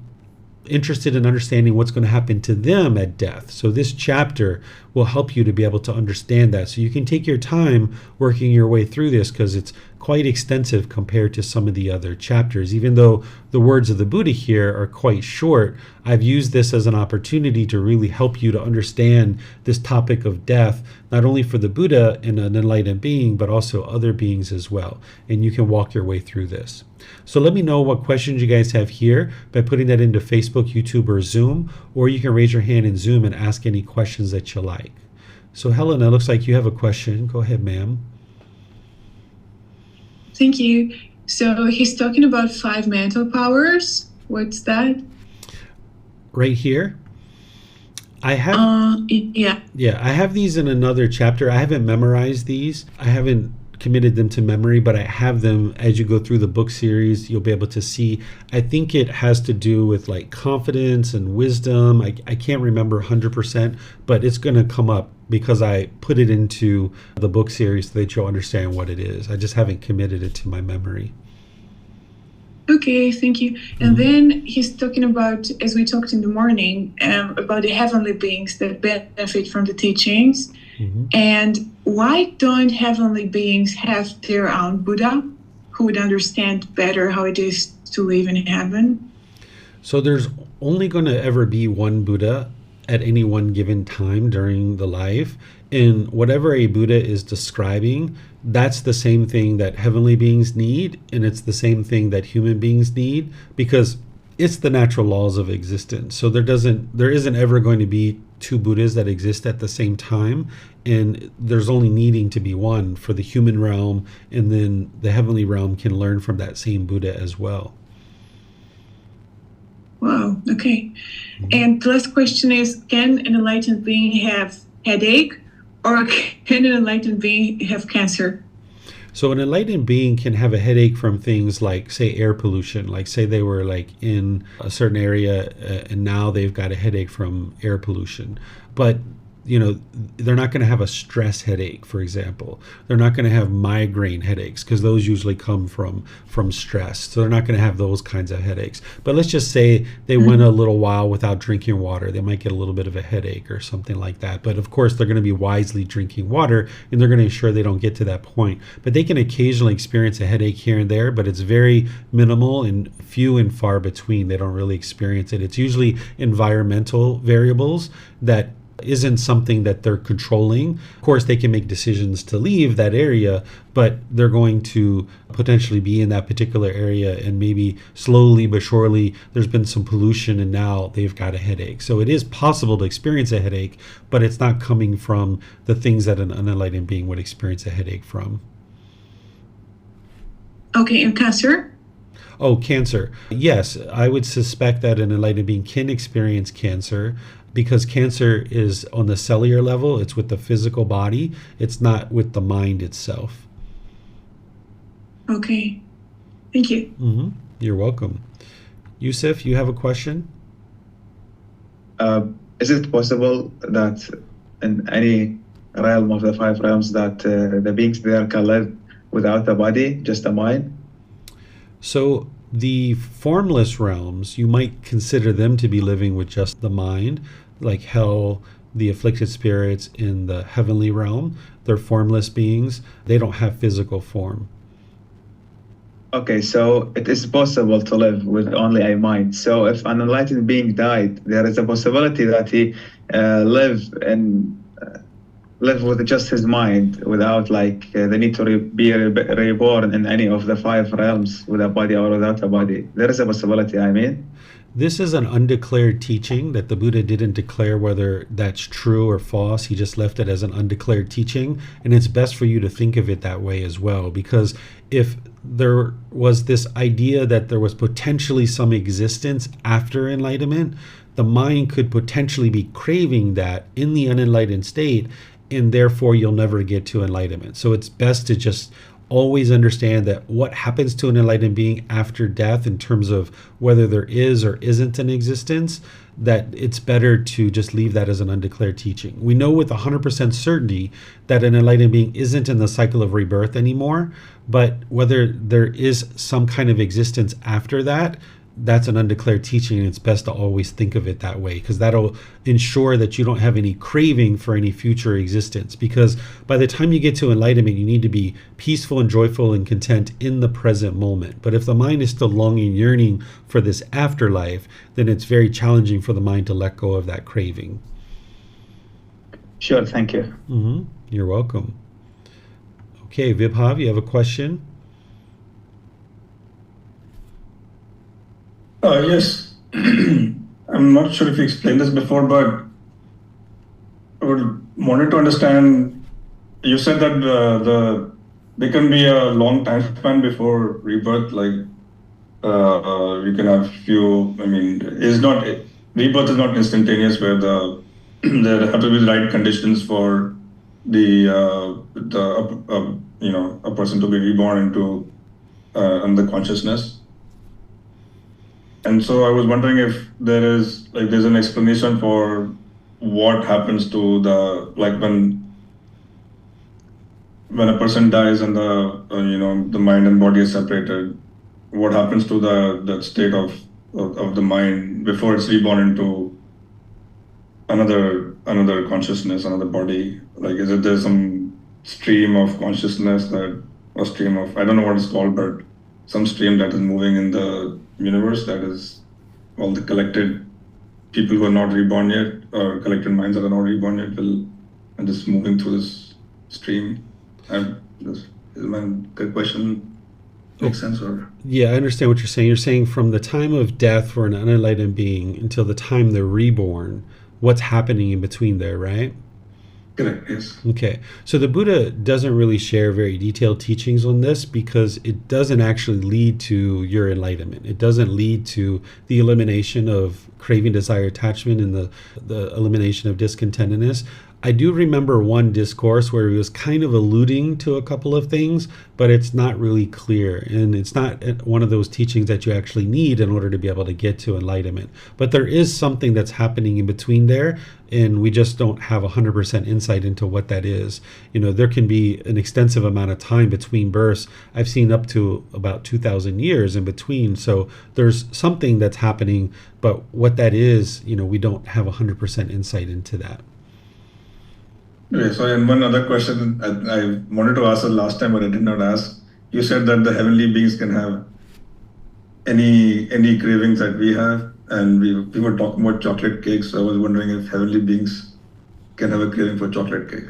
interested in understanding what's going to happen to them at death. So this chapter will help you to be able to understand that. So you can take your time working your way through this because it's quite extensive compared to some of the other chapters. Even though the words of the Buddha here are quite short, I've used this as an opportunity to really help you to understand this topic of death, not only for the Buddha and an enlightened being, but also other beings as well. And you can walk your way through this. So let me know what questions you guys have here by putting that into Facebook, YouTube, or Zoom, or you can raise your hand in Zoom and ask any questions that you like. So Helena, looks like you have a question. Go ahead, ma'am. Thank you. So he's talking about 5 mental powers. What's that? Right here. I have yeah. I have these in another chapter. I haven't memorized these. I haven't committed them to memory, but I have them as you go through the book series. You'll be able to see. I think it has to do with like confidence and wisdom. I can't remember 100%, but it's going to come up because I put it into the book series so that you'll understand what it is. I just haven't committed it to my memory. Okay, thank you. And then he's talking about, as we talked in the morning, about the heavenly beings that benefit from the teachings. And why don't heavenly beings have their own Buddha who would understand better how it is to live in heaven? So there's only going to ever be one Buddha at any one given time during the life. And whatever a Buddha is describing, that's the same thing that heavenly beings need, and it's the same thing that human beings need, because it's the natural laws of existence. So there isn't ever going to be two Buddhas that exist at the same time, and there's only needing to be one for the human realm, and then the heavenly realm can learn from that same Buddha as well. Wow, okay. And the last question is, can an enlightened being have headache, or can an enlightened being have cancer? So an enlightened being can have a headache from things like, say, air pollution. Like, say they were like in a certain area and now they've got a headache from air pollution. But they're not going to have a stress headache, for example. They're not going to have migraine headaches, because those usually come from stress. So they're not going to have those kinds of headaches. But let's just say they went a little while without drinking water. They might get a little bit of a headache or something like that. But of course, they're going to be wisely drinking water, and they're going to ensure they don't get to that point. But they can occasionally experience a headache here and there, but it's very minimal and few and far between. They don't really experience it. It's usually environmental variables that isn't something that they're controlling. Of course, they can make decisions to leave that area, but they're going to potentially be in that particular area, and maybe slowly but surely there's been some pollution and now they've got a headache. So it is possible to experience a headache, but it's not coming from the things that an unenlightened being would experience a headache from. Okay, and cancer? Oh, cancer. Yes, I would suspect that an enlightened being can experience cancer, because cancer is on the cellular level. It's with the physical body. It's not with the mind itself. Okay. Thank you. Mm-hmm. You're welcome. Yusuf, you have a question? Is it possible that in any realm of the five realms that the beings there can live without a body, just a mind? So the formless realms, you might consider them to be living with just the mind, like hell, the afflicted spirits in the heavenly realm. They're formless beings. They don't have physical form. Okay, so it is possible to live with only a mind. So if an enlightened being died, there is a possibility that he live with just his mind, without the need to be reborn in any of the five realms with a body or without a body. There is a possibility, I mean. This is an undeclared teaching that the Buddha didn't declare whether that's true or false. He just left it as an undeclared teaching. And it's best for you to think of it that way as well, because if there was this idea that there was potentially some existence after enlightenment, the mind could potentially be craving that in the unenlightened state, and therefore you'll never get to enlightenment. So it's best to just always understand that what happens to an enlightened being after death, in terms of whether there is or isn't an existence, that it's better to just leave that as an undeclared teaching. We know with 100% certainty that an enlightened being isn't in the cycle of rebirth anymore, but whether there is some kind of existence after that, that's an undeclared teaching, and it's best to always think of it that way, because that'll ensure that you don't have any craving for any future existence. Because by the time you get to enlightenment, you need to be peaceful and joyful and content in the present moment. But if the mind is still longing, yearning for this afterlife, then it's very challenging for the mind to let go of that craving. Sure, thank you. Mm-hmm. You're welcome. Okay, Vibhav, you have a question? Yes. I'm not sure if you explained this before, but I wanted to understand. You said that there can be a long time span before rebirth, you can have few. I mean, rebirth is not instantaneous, where there have to be the right conditions for a person to be reborn into another consciousness. And so I was wondering if there's an explanation for what happens to when a person dies and the mind and body is separated, what happens to the state of the mind before it's reborn into another consciousness, another body? Is there some stream of consciousness, or stream of, I don't know what it's called, but some stream that is moving in the universe, that is all the collected people who are not reborn yet, or collected minds that are not reborn yet, will and just moving through this stream. Is my good question make sense? Or yeah, I understand what you're saying. You're saying from the time of death for an unenlightened being until the time they're reborn, what's happening in between there, right? correct, yes. Okay, so the Buddha doesn't really share very detailed teachings on this because it doesn't actually lead to your enlightenment. It doesn't lead to the elimination of craving, desire, attachment, and the elimination of discontentedness. I do remember one discourse where he was kind of alluding to a couple of things, but it's not really clear. And it's not one of those teachings that you actually need in order to be able to get to enlightenment. But there is something that's happening in between there, and we just don't have 100% insight into what that is. You know, there can be an extensive amount of time between births. I've seen up to about 2,000 years in between. So there's something that's happening, but what that is, you know, we don't have 100% insight into that. Okay, so and one other question I wanted to ask the last time, but I did not ask. You said that the heavenly beings can have any cravings that we have, and we were talking about chocolate cake. So I was wondering if heavenly beings can have a craving for chocolate cake.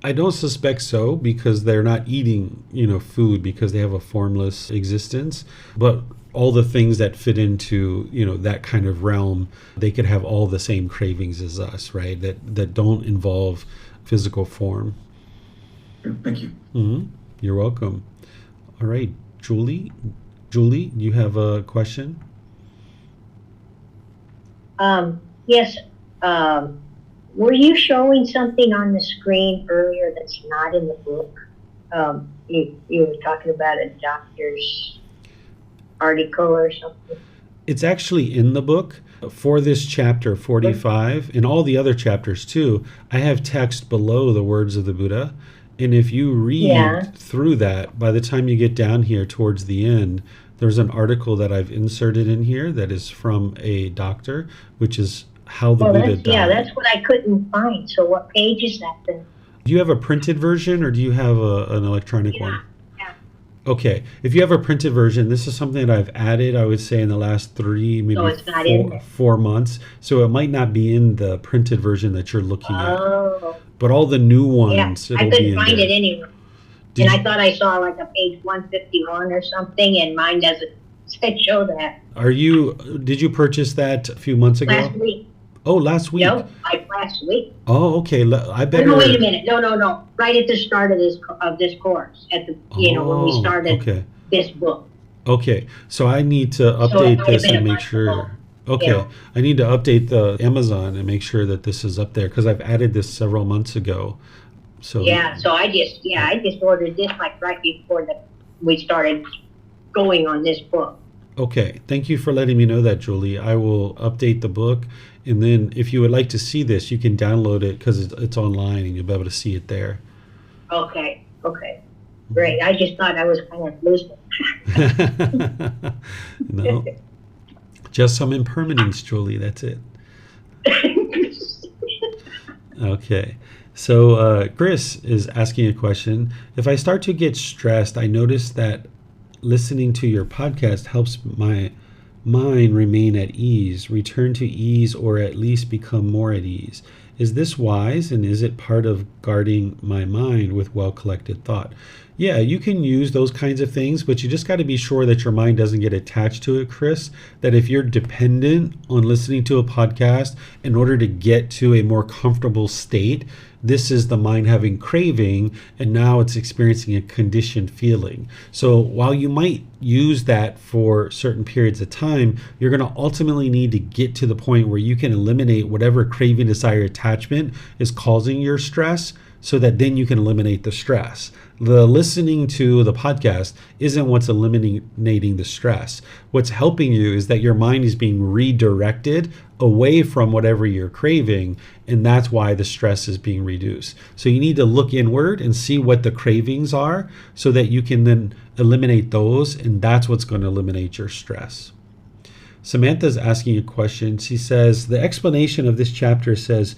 I don't suspect so, because they're not eating, you know, food because they have a formless existence. But all the things that fit into, you know, that kind of realm, they could have all the same cravings as us, right? That don't involve physical form. Thank you. Mm-hmm. You're welcome. All right, Julie, you have a question? Yes. Were you showing something on the screen earlier that's not in the book? You were talking about a doctor's article or something. It's actually in the book. For this chapter 45 and all the other chapters too, I have text below the words of the Buddha. And if you read through that, by the time you get down here towards the end, there's an article that I've inserted in here that is from a doctor, which is how the Buddha died. Yeah, that's what I couldn't find. So what page is that then? Do you have a printed version or do you have an electronic one? Okay, if you have a printed version, this is something that I've added, I would say, in the last 3, maybe 4 months. So it might not be in the printed version that you're looking at. But all the new ones, it'll be in there. I couldn't find it anywhere. And I thought I saw like a page 151 or something, and mine doesn't show that. Did you purchase that a few months ago? Last week. Oh, last week? No, last week. Oh, okay. I better. No, wait a minute. No. Right at the start of this course, at the when we started this book. Okay, so I need to update this and make sure. Okay, yeah. I need to update the Amazon and make sure that this is up there because I've added this several months ago. So yeah, so I just ordered this like right before we started going on this book. Okay, thank you for letting me know that, Julie. I will update the book. And then if you would like to see this, you can download it because it's online and you'll be able to see it there. Okay. Great. I just thought I was kind of losing. No, just some impermanence, Julie. That's it. Okay. So Chris is asking a question. If I start to get stressed, I notice that listening to your podcast helps my mind remain at ease, return to ease, or at least become more at ease. Is this wise, and is it part of guarding my mind with well-collected thought? Yeah, you can use those kinds of things, but you just got to be sure that your mind doesn't get attached to it, Chris, that if you're dependent on listening to a podcast in order to get to a more comfortable state, this is the mind having craving, and now it's experiencing a conditioned feeling. So while you might use that for certain periods of time, you're going to ultimately need to get to the point where you can eliminate whatever craving, desire, attachment is causing your stress, so that then you can eliminate the stress. The listening to the podcast isn't what's eliminating the stress. What's helping you is that your mind is being redirected away from whatever you're craving, and that's why the stress is being reduced. So you need to look inward and see what the cravings are so that you can then eliminate those, and that's what's going to eliminate your stress. Samantha's asking a question. She says, the explanation of this chapter says,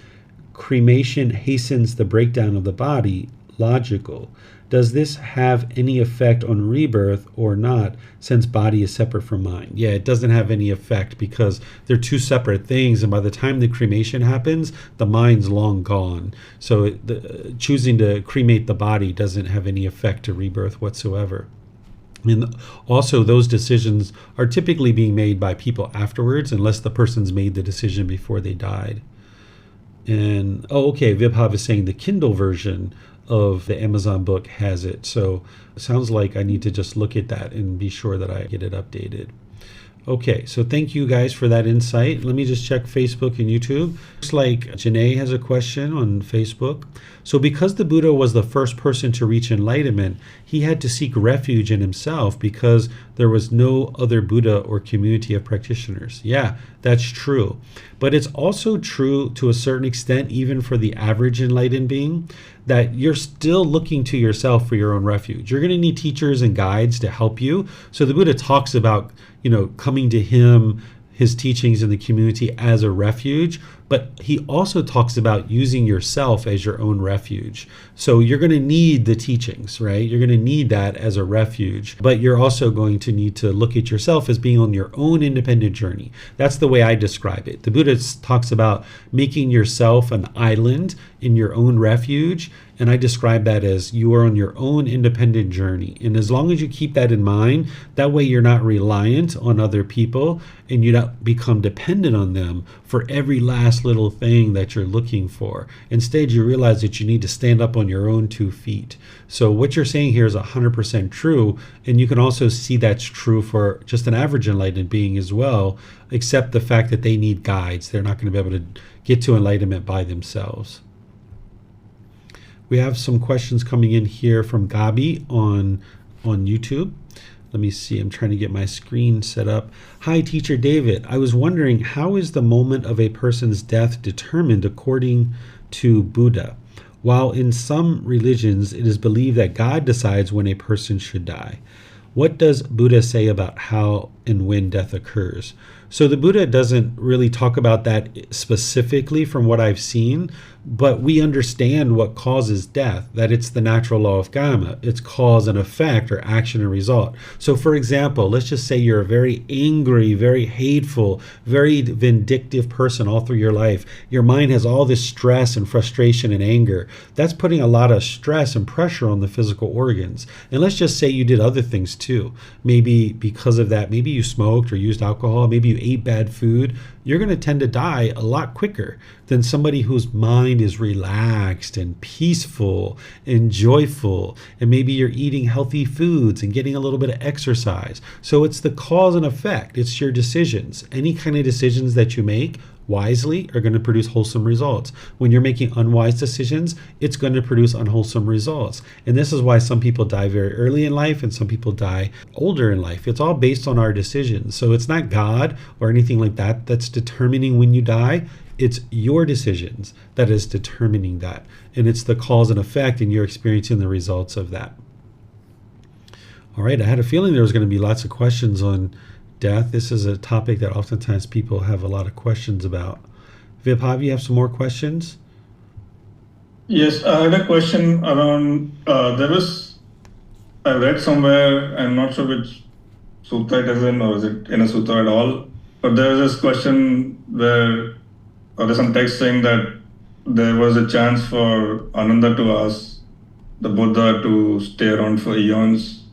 cremation hastens the breakdown of the body, logical. Does this have any effect on rebirth or not, since body is separate from mind? Yeah, it doesn't have any effect because they're two separate things, and by the time the cremation happens, the mind's long gone. So choosing to cremate the body doesn't have any effect to rebirth whatsoever. And also, those decisions are typically being made by people afterwards, unless the person's made the decision before they died. And, okay, Vibhav is saying the Kindle version of the Amazon book has it. So it sounds like I need to just look at that and be sure that I get it updated. Okay, so thank you guys for that insight. Let me just check Facebook and YouTube. Looks like Janae has a question on Facebook. So because the Buddha was the first person to reach enlightenment, he had to seek refuge in himself because there was no other Buddha or community of practitioners. Yeah, that's true. But it's also true to a certain extent, even for the average enlightened being, that you're still looking to yourself for your own refuge. You're going to need teachers and guides to help you. So the Buddha talks about, coming to him, his teachings in the community as a refuge, but he also talks about using yourself as your own refuge. So you're going to need the teachings, right? You're going to need that as a refuge, but you're also going to need to look at yourself as being on your own independent journey. That's the way I describe it. The Buddha talks about making yourself an island in your own refuge, and I describe that as you are on your own independent journey. And as long as you keep that in mind, that way you're not reliant on other people and you don't become dependent on them for every last little thing that you're looking for. Instead, you realize that you need to stand up on your own 2 feet. So what you're saying here is 100% true. And you can also see that's true for just an average enlightened being as well, except the fact that they need guides. They're not going to be able to get to enlightenment by themselves. We have some questions coming in here from Gabi on YouTube. Let me see. I'm trying to get my screen set up. Hi, Teacher David. I was wondering, how is the moment of a person's death determined according to Buddha? While in some religions, it is believed that God decides when a person should die. What does Buddha say about how and when death occurs? So the Buddha doesn't really talk about that specifically from what I've seen, but we understand what causes death, that it's the natural law of karma. It's cause and effect, or action and result. So for example, let's just say you're a very angry, very hateful, very vindictive person all through your life. Your mind has all this stress and frustration and anger. That's putting a lot of stress and pressure on the physical organs. And let's just say you did other things too. Maybe because of that, maybe you smoked or used alcohol, maybe you ate bad food. You're going to tend to die a lot quicker than somebody whose mind is relaxed and peaceful and joyful, and maybe you're eating healthy foods and getting a little bit of exercise. So it's the cause and effect. It's your decisions. Any kind of decisions that you make wisely are going to produce wholesome results. When you're making unwise decisions, it's going to produce unwholesome results. And this is why some people die very early in life and some people die older in life. It's all based on our decisions. So it's not God or anything like that that's determining when you die. It's your decisions that is determining that. And it's the cause and effect, and you're experiencing the results of that. All right, I had a feeling there was going to be lots of questions on death. This is a topic that oftentimes people have a lot of questions about. Vibhav, you have some more questions? Yes, I had a question around, I read somewhere, I'm not sure which sutta it is in, or is it in a sutta at all, but there was this question where, or there's some text saying that there was a chance for Ananda to ask the Buddha to stay around for eons,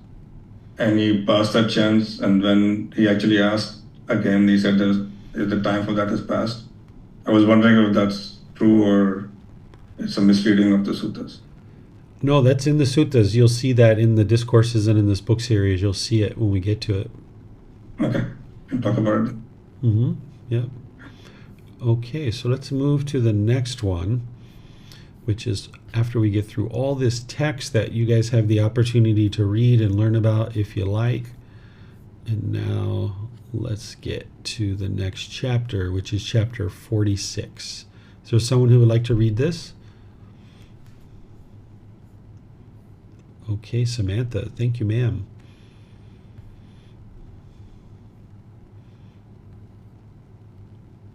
and he passed that chance, and when he actually asked again, he said the time for that has passed. I was wondering if that's true or it's a misreading of the suttas. No, that's in the suttas. You'll see that in the discourses and in this book series. You'll see it when we get to it. Okay, we'll talk about it. Mm-hmm. Yeah. Okay, so let's move to the next one, which is after we get through all this text that you guys have the opportunity to read and learn about if you like. And now let's get to the next chapter, which is chapter 46. Is there someone who would like to read this? Okay, Samantha. Thank you, ma'am.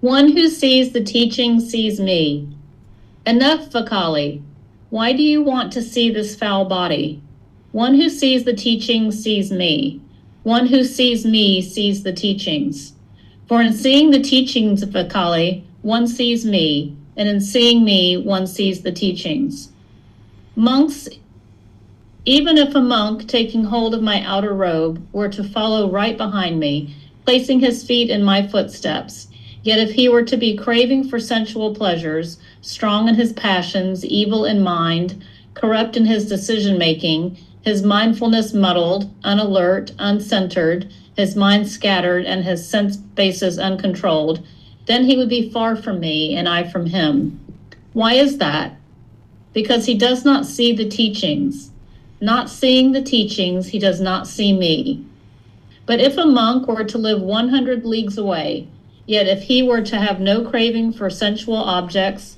One who sees the teaching sees me. Enough, Vakali. Why do you want to see this foul body? One who sees the teachings sees me. One who sees me sees the teachings. For in seeing the teachings of Pali, one sees me, and in seeing me, one sees the teachings. Monks, even if a monk taking hold of my outer robe were to follow right behind me, placing his feet in my footsteps, yet if he were to be craving for sensual pleasures, strong in his passions, evil in mind, corrupt in his decision-making, his mindfulness muddled, unalert, uncentered, his mind scattered, and his sense bases uncontrolled, then he would be far from me and I from him. Why is that? Because he does not see the teachings. Not seeing the teachings, he does not see me. But if a monk were to live 100 leagues away, yet if he were to have no craving for sensual objects,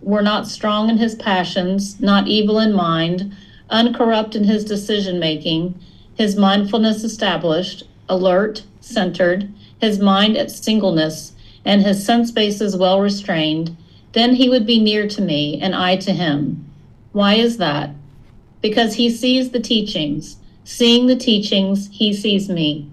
were not strong in his passions, not evil in mind, uncorrupt in his decision-making, his mindfulness established, alert, centered, his mind at singleness, and his sense bases well restrained, then he would be near to me and I to him. Why is that? Because he sees the teachings. Seeing the teachings, he sees me.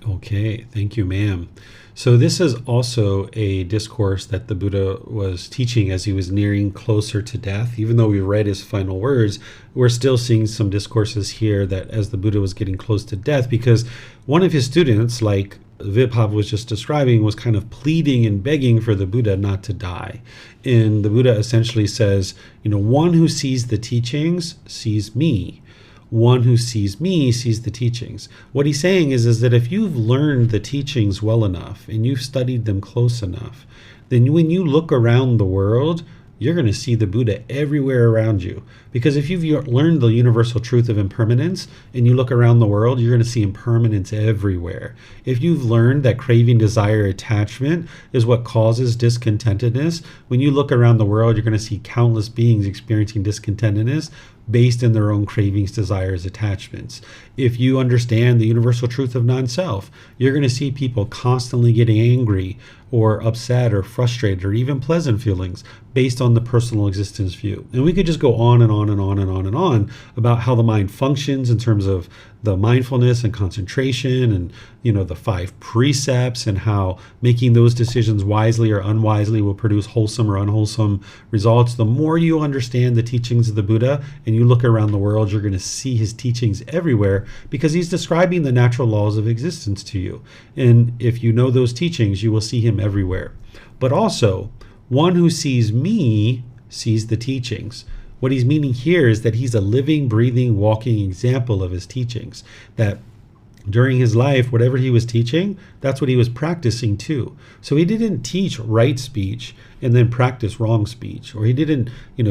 Okay, thank you, ma'am. So this is also a discourse that the Buddha was teaching as he was nearing closer to death. Even though we read his final words, we're still seeing some discourses here that as the Buddha was getting close to death, because one of his students, like Vibhav was just describing, was kind of pleading and begging for the Buddha not to die. And the Buddha essentially says, one who sees the teachings sees me. One who sees me sees the teachings. What he's saying is that if you've learned the teachings well enough and you've studied them close enough, then when you look around the world, you're going to see the Buddha everywhere around you. Because if you've learned the universal truth of impermanence and you look around the world, you're going to see impermanence everywhere. If you've learned that craving, desire, attachment is what causes discontentedness, when you look around the world, you're going to see countless beings experiencing discontentedness based in their own cravings, desires, attachments. If you understand the universal truth of non-self, you're going to see people constantly getting angry or upset or frustrated or even pleasant feelings based on the personal existence view. And we could just go on and on and on and on and on about how the mind functions in terms of the mindfulness and concentration and the 5 precepts, and how making those decisions wisely or unwisely will produce wholesome or unwholesome results. The more you understand the teachings of the Buddha and you look around the world, you're going to see his teachings everywhere, because he's describing the natural laws of existence to you. And if you know those teachings, you will see him everywhere. But also, one who sees me sees the teachings. What he's meaning here is that he's a living, breathing, walking example of his teachings. That during his life, whatever he was teaching, that's what he was practicing too. So he didn't teach right speech and then practice wrong speech, or he didn't,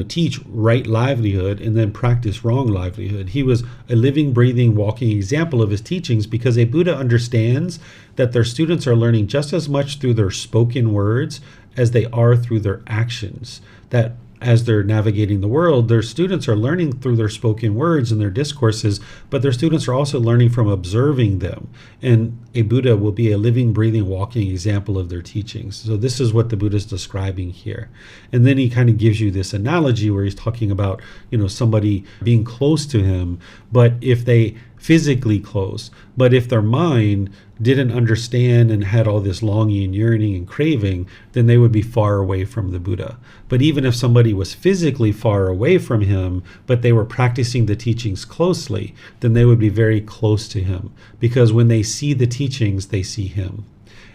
teach right livelihood and then practice wrong livelihood. He was a living, breathing, walking example of his teachings, because a Buddha understands that their students are learning just as much through their spoken words as they are through their actions. That as they're navigating the world, their students are learning through their spoken words and their discourses, but their students are also learning from observing them. And a Buddha will be a living, breathing, walking example of their teachings. So this is what the Buddha is describing here. And then he kind of gives you this analogy where he's talking about, somebody being close to him, but if they physically close, but if their mind didn't understand and had all this longing and yearning and craving, then they would be far away from the Buddha. But even if somebody was physically far away from him, but they were practicing the teachings closely, then they would be very close to him, because when they see the teachings, they see him.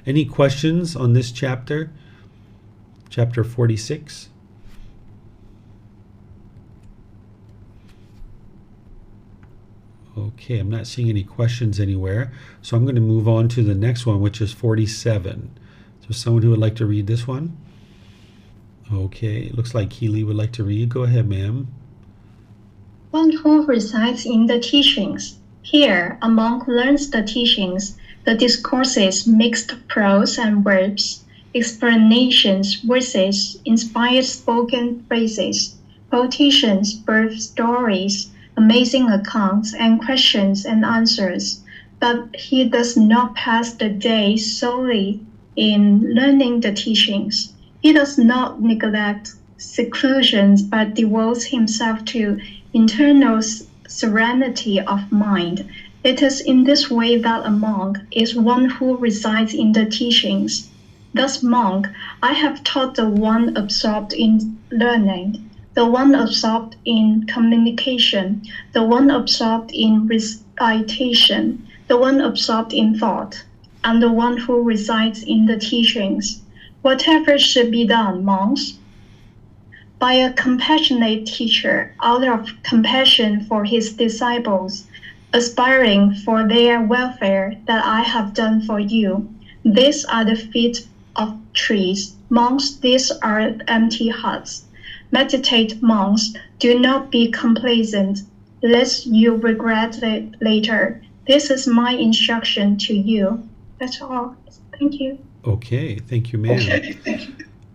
Any questions on this chapter? Chapter 46? Okay, I'm not seeing any questions anywhere, so I'm going to move on to the next one, which is 47. So someone who would like to read this one? Okay, it looks like Keely would like to read. Go ahead, ma'am. One who resides in the teachings. Here, a monk learns the teachings, the discourses, mixed prose and verbs, explanations, verses, inspired spoken phrases, quotations, birth stories, amazing accounts, and questions and answers, but he does not pass the day solely in learning the teachings. He does not neglect seclusion but devotes himself to internal serenity of mind. It is in this way that a monk is one who resides in the teachings. Thus, monk, I have taught the one absorbed in learning, the one absorbed in communication, the one absorbed in recitation, the one absorbed in thought, and the one who resides in the teachings. Whatever should be done, monks, by a compassionate teacher, out of compassion for his disciples, aspiring for their welfare that I have done for you. These are the feet of trees. Monks, these are empty huts. Meditate, monks, do not be complacent, lest you regret it later. This is my instruction to you. That's all. Thank you. Okay, thank you, ma'am.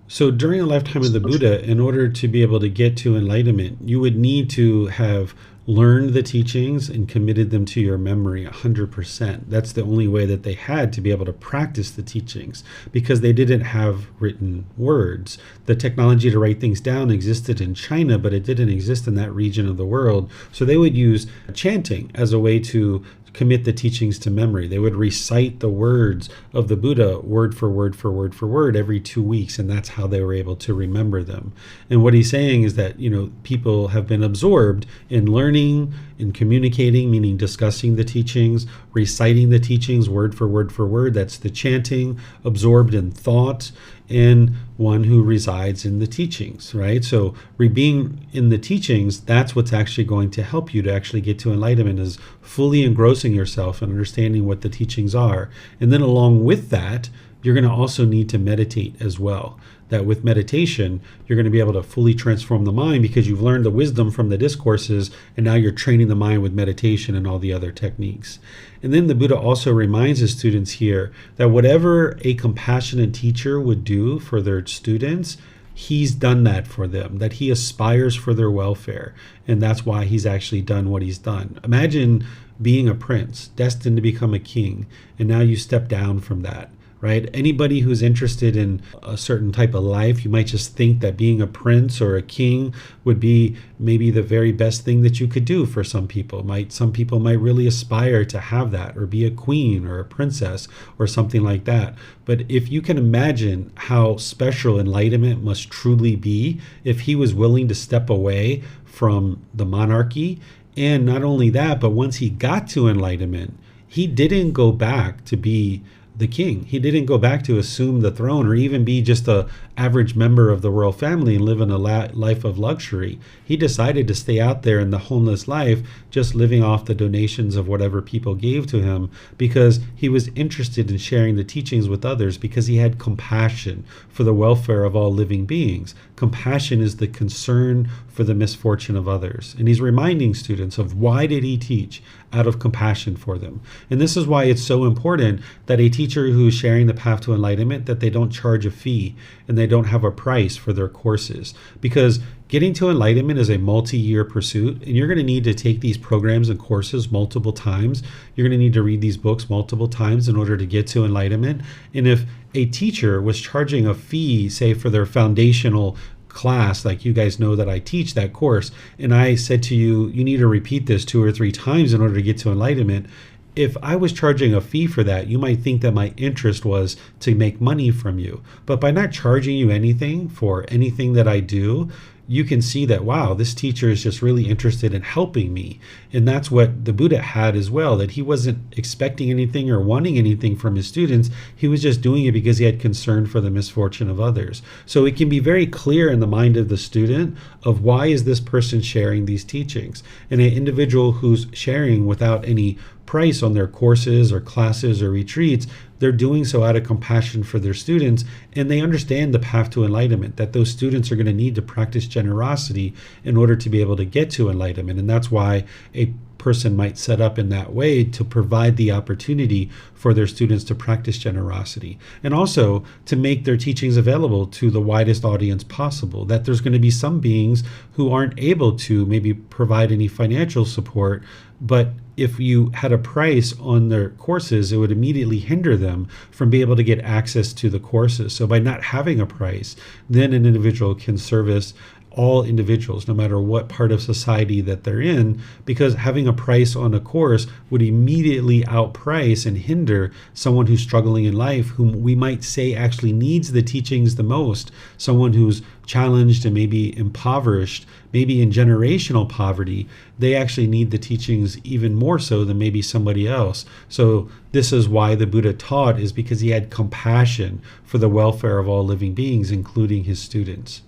So during the lifetime of the Buddha, in order to be able to get to enlightenment, you would need to have learned the teachings and committed them to your memory 100%. That's the only way that they had to be able to practice the teachings, because they didn't have written words. The technology to write things down existed in China, but it didn't exist in that region of the world. So they would use chanting as a way to commit the teachings to memory. They would recite the words of the Buddha word for word for word for word every 2 weeks, and that's how they were able to remember them. And what he's saying is that, people have been absorbed in learning, in communicating, meaning discussing the teachings, reciting the teachings word for word for word, that's the chanting, absorbed in thought, and one who resides in the teachings, right? So being in the teachings, that's what's actually going to help you to actually get to enlightenment, is fully engrossing yourself and understanding what the teachings are. And then along with that, you're going to also need to meditate as well. That with meditation, you're going to be able to fully transform the mind, because you've learned the wisdom from the discourses, and now you're training the mind with meditation and all the other techniques. And then the Buddha also reminds his students here that whatever a compassionate teacher would do for their students, he's done that for them, that he aspires for their welfare. And that's why he's actually done what he's done. Imagine being a prince, destined to become a king, and now you step down from that. Right? Anybody who's interested in a certain type of life, you might just think that being a prince or a king would be maybe the very best thing that you could do for some people. Some people might really aspire to have that, or be a queen or a princess or something like that. But if you can imagine how special enlightenment must truly be, if he was willing to step away from the monarchy, and not only that, but once he got to enlightenment, he didn't go back to be the king. He didn't go back to assume the throne, or even be just a average member of the royal family and live in a life of luxury. He decided to stay out there in the homeless life, just living off the donations of whatever people gave to him, because he was interested in sharing the teachings with others, because he had compassion for the welfare of all living beings. Compassion is the concern for the misfortune of others. And he's reminding students of why did he teach? Out of compassion for them. And this is why it's so important that a teacher who's sharing the path to enlightenment, that they don't charge a fee and they don't have a price for their courses, because getting to enlightenment is a multi-year pursuit, and you're going to need to take these programs and courses multiple times. You're going to need to read these books multiple times in order to get to enlightenment. And if a teacher was charging a fee, say for their foundational class, like you guys know that I teach that course, and I said to you, you need to repeat this 2 or 3 times in order to get to enlightenment. If I was charging a fee for that, you might think that my interest was to make money from you. But by not charging you anything for anything that I do, you can see that, wow, this teacher is just really interested in helping me. And that's what the Buddha had as well, that he wasn't expecting anything or wanting anything from his students. He was just doing it because he had concern for the misfortune of others. So it can be very clear in the mind of the student of why is this person sharing these teachings. And an individual who's sharing without any price on their courses or classes or retreats, they're doing so out of compassion for their students, and they understand the path to enlightenment, that those students are going to need to practice generosity in order to be able to get to enlightenment. And that's why a person might set up in that way to provide the opportunity for their students to practice generosity, and also to make their teachings available to the widest audience possible. That there's going to be some beings who aren't able to maybe provide any financial support, but if you had a price on their courses, it would immediately hinder them from being able to get access to the courses. So by not having a price, then an individual can service all individuals, no matter what part of society that they're in, because having a price on a course would immediately outprice and hinder someone who's struggling in life, whom we might say actually needs the teachings the most, someone who's challenged and maybe impoverished, maybe in generational poverty. They actually need the teachings even more so than maybe somebody else. So this is why the Buddha taught, is because he had compassion for the welfare of all living beings, including his students.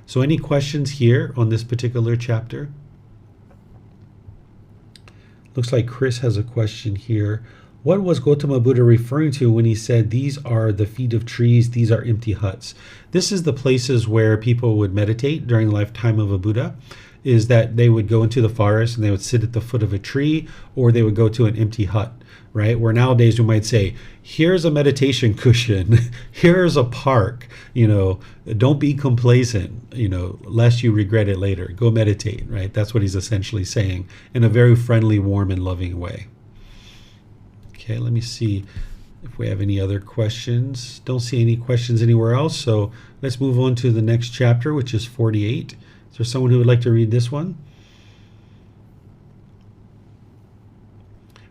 So any questions here on this particular chapter? Looks like Chris has a question here. What was Gotama Buddha referring to when he said, these are the feet of trees, these are empty huts? This is the places where people would meditate during the lifetime of a Buddha, is that they would go into the forest and they would sit at the foot of a tree, or they would go to an empty hut, right? Where nowadays we might say, here's a meditation cushion, here's a park, don't be complacent, lest you regret it later. Go meditate, right? That's what he's essentially saying in a very friendly, warm, and loving way. Okay, let me see if we have any other questions. Don't see any questions anywhere else, so let's move on to the next chapter, which is 48. Is there someone who would like to read this one?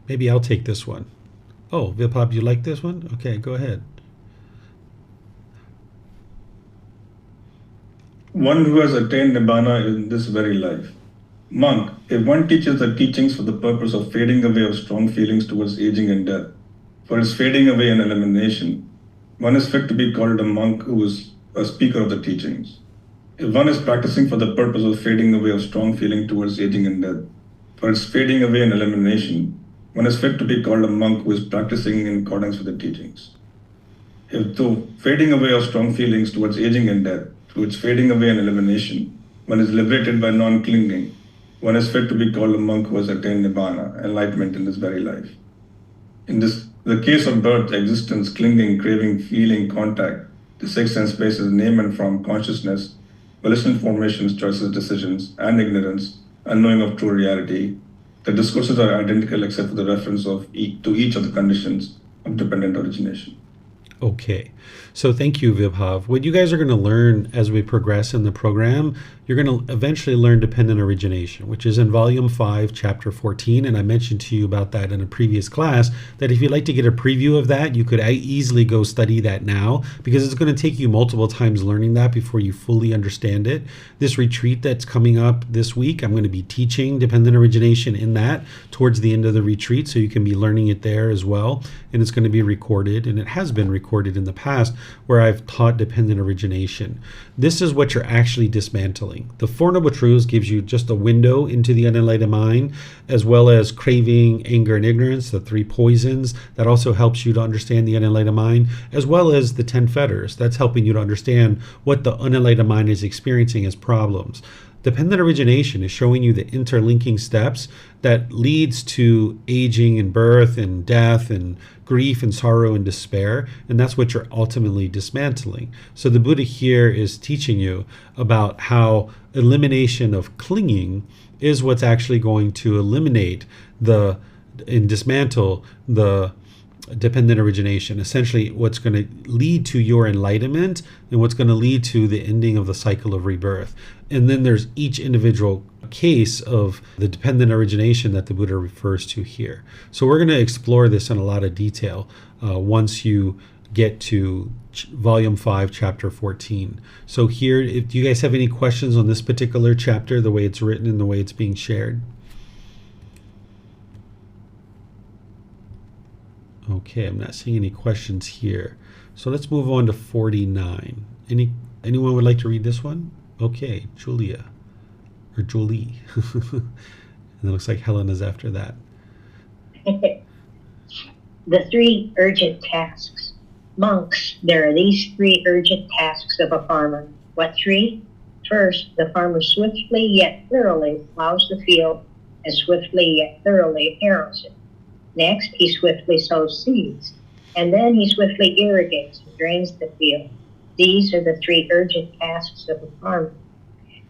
Maybe I'll take this one. Oh, Vipab, you like this one? Okay, go ahead. One who has attained Nibbana in this very life. Monk, if one teaches the teachings for the purpose of fading away of strong feelings towards aging and death, for its fading away and elimination, one is fit to be called a monk who is a speaker of the teachings. If one is practicing for the purpose of fading away of strong feeling towards aging and death, for its fading away and elimination, one is fit to be called a monk who is practicing in accordance with the teachings. If through fading away of strong feelings towards aging and death, through its fading away and elimination, one is liberated by non-clinging, one is fit to be called a monk who has attained Nibbana, enlightenment in this very life. In the case of birth, existence, clinging, craving, feeling, contact, the six sense spaces, name and form, consciousness, volitional formations, choices, decisions, and ignorance, unknowing of true reality, the discourses are identical except for the reference to each of the conditions of dependent origination. Okay, so thank you, Vibhav. What you guys are going to learn as we progress in the program, you're going to eventually learn dependent origination, which is in Volume 5, Chapter 14, and I mentioned to you about that in a previous class, that if you'd like to get a preview of that, you could easily go study that now, because it's going to take you multiple times learning that before you fully understand it. This retreat that's coming up this week, I'm going to be teaching dependent origination in that towards the end of the retreat, so you can be learning it there as well, and it's going to be recorded, and it has been recorded in the past where I've taught dependent origination. This is what you're actually dismantling. The Four Noble Truths gives you just a window into the unenlightened mind, as well as craving, anger, and ignorance, the three poisons. That also helps you to understand the unenlightened mind, as well as the 10 fetters. That's helping you to understand what the unenlightened mind is experiencing as problems. Dependent origination is showing you the interlinking steps that leads to aging and birth and death and grief and sorrow and despair, and that's what you're ultimately dismantling. So the Buddha here is teaching you about how elimination of clinging is what's actually going to eliminate and dismantle the dependent origination, essentially what's going to lead to your enlightenment and what's going to lead to the ending of the cycle of rebirth. And then there's each individual case of the dependent origination that the Buddha refers to here. So we're going to explore this in a lot of detail once you get to Volume 5, Chapter 14. So here, do you guys have any questions on this particular chapter, the way it's written and the way it's being shared? Okay, I'm not seeing any questions here. So let's move on to 49. Anyone would like to read this one? Okay, Julia. Or Jolie. And it looks like Helen is after that. The three urgent tasks. Monks, there are these three urgent tasks of a farmer. What three? First, the farmer swiftly yet thoroughly plows the field and swiftly yet thoroughly harrows it. Next, he swiftly sows seeds, and then he swiftly irrigates and drains the field. These are the three urgent tasks of a farmer.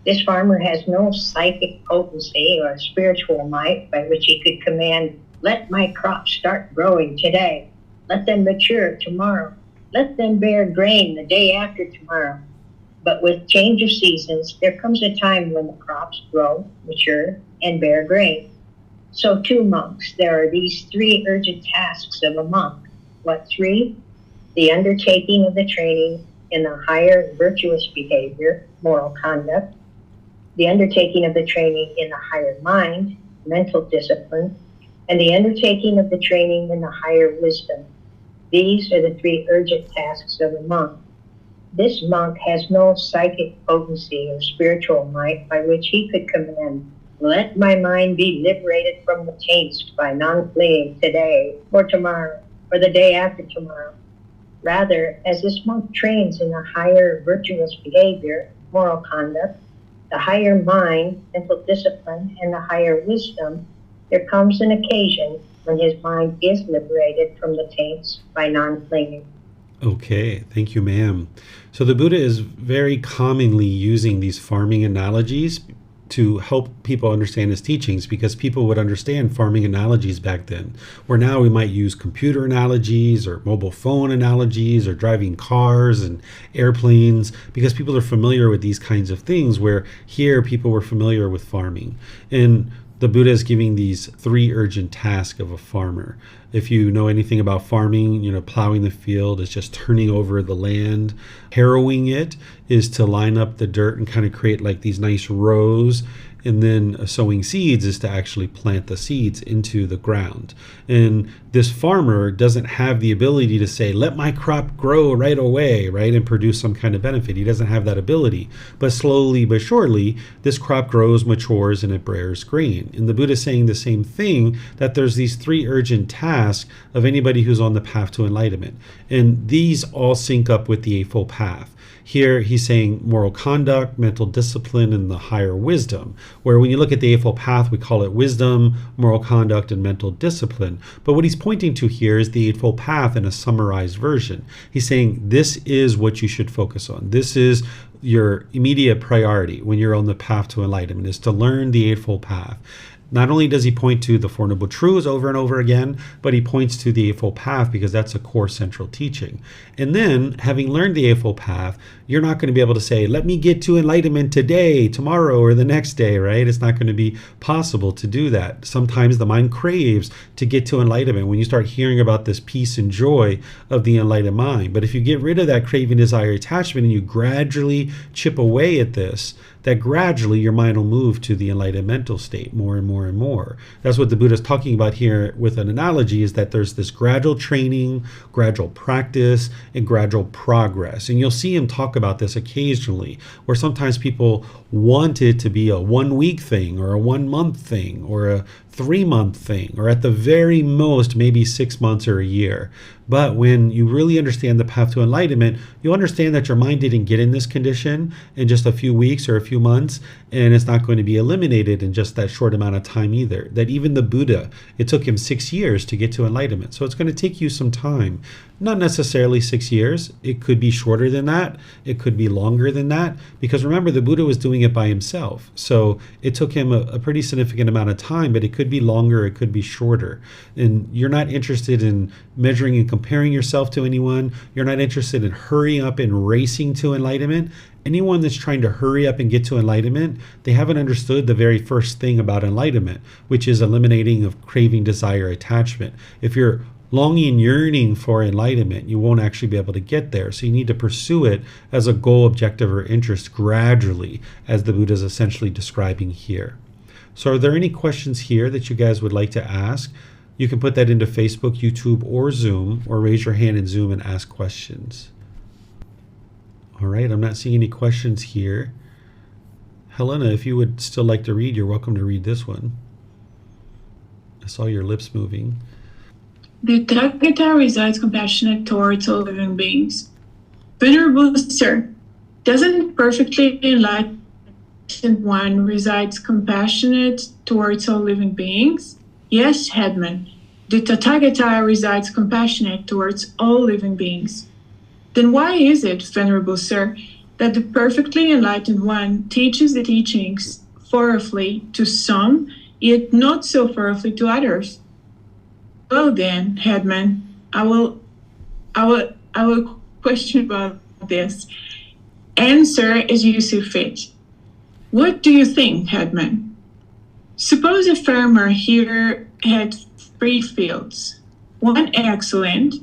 This farmer has no psychic potency or spiritual might by which he could command, let my crops start growing today. Let them mature tomorrow. Let them bear grain the day after tomorrow. But with change of seasons, there comes a time when the crops grow, mature, and bear grain. So too, monks, there are these three urgent tasks of a monk. What three? The undertaking of the training in the higher virtuous behavior, moral conduct, the undertaking of the training in the higher mind, mental discipline, and the undertaking of the training in the higher wisdom. These are the three urgent tasks of a monk. This monk has no psychic potency or spiritual might by which he could command, let my mind be liberated from the taints by non-clinging today or tomorrow or the day after tomorrow. Rather, as this monk trains in the higher virtuous behavior, moral conduct, the higher mind, mental discipline, and the higher wisdom, there comes an occasion when his mind is liberated from the taints by non-clinging. Okay, thank you, ma'am. So the Buddha is very commonly using these farming analogies to help people understand his teachings, because people would understand farming analogies back then, where now we might use computer analogies or mobile phone analogies or driving cars and airplanes, because people are familiar with these kinds of things, where here people were familiar with farming. And the Buddha is giving these three urgent tasks of a farmer. If you know anything about farming, plowing the field is just turning over the land. Harrowing it is to line up the dirt and kind of create like these nice rows. And then sowing seeds is to actually plant the seeds into the ground. And this farmer doesn't have the ability to say, let my crop grow right away, right, and produce some kind of benefit. He doesn't have that ability. But slowly but surely, this crop grows, matures, and it bears grain. And the Buddha is saying the same thing, that there's these three urgent tasks of anybody who's on the path to enlightenment. And these all sync up with the Eightfold Path. Here he's saying moral conduct, mental discipline, and the higher wisdom, where when you look at the Eightfold Path, we call it wisdom, moral conduct, and mental discipline. But what he's pointing to here is the Eightfold Path in a summarized version. He's saying this is what you should focus on. This is your immediate priority when you're on the path to enlightenment, is to learn the Eightfold Path. Not only does he point to the Four Noble Truths over and over again, but he points to the Eightfold Path because that's a core central teaching. And then, having learned the Eightfold Path, you're not going to be able to say, let me get to enlightenment today, tomorrow, or the next day, right? It's not going to be possible to do that. Sometimes the mind craves to get to enlightenment when you start hearing about this peace and joy of the enlightened mind. But if you get rid of that craving, desire, attachment, and you gradually chip away at this, that gradually your mind will move to the enlightened mental state more and more and more. That's what the Buddha is talking about here with an analogy, is that there's this gradual training, gradual practice, and gradual progress. And you'll see him talk about this occasionally, where sometimes people want it to be a 1 week thing or a 1 month thing or a 3 month thing, or at the very most, maybe 6 months or a year. But when you really understand the path to enlightenment, you'll understand that your mind didn't get in this condition in just a few weeks or a few months, and it's not going to be eliminated in just that short amount of time either. That even the Buddha, it took him 6 years to get to enlightenment. So it's going to take you some time. Not necessarily 6 years. It could be shorter than that. It could be longer than that. Because remember, the Buddha was doing it by himself. So it took him a pretty significant amount of time, but it could be longer, it could be shorter. And you're not interested in measuring and comparing yourself to anyone. You're not interested in hurrying up and racing to enlightenment. Anyone that's trying to hurry up and get to enlightenment, they haven't understood the very first thing about enlightenment, which is eliminating of craving, desire, attachment. If you're longing and yearning for enlightenment, you won't actually be able to get there. So you need to pursue it as a goal, objective, or interest gradually, as the Buddha is essentially describing here. So are there any questions here that you guys would like to ask? You can put that into Facebook, YouTube, or Zoom, or raise your hand in Zoom and ask questions. All right, I'm not seeing any questions here. Helena, if you would still like to read, you're welcome to read this one. I saw your lips moving. The Tathagata resides compassionate towards all living beings. Venerable Sir, doesn't perfectly enlightened One resides compassionate towards all living beings? Yes, Headman. The Tathagata resides compassionate towards all living beings. Then why is it, Venerable Sir, that the perfectly enlightened one teaches the teachings thoroughly to some, yet not so thoroughly to others? Well then, Headman, I will question about this. Answer as you see fit. What do you think, Headman? Suppose a farmer here had 3 fields, one excellent,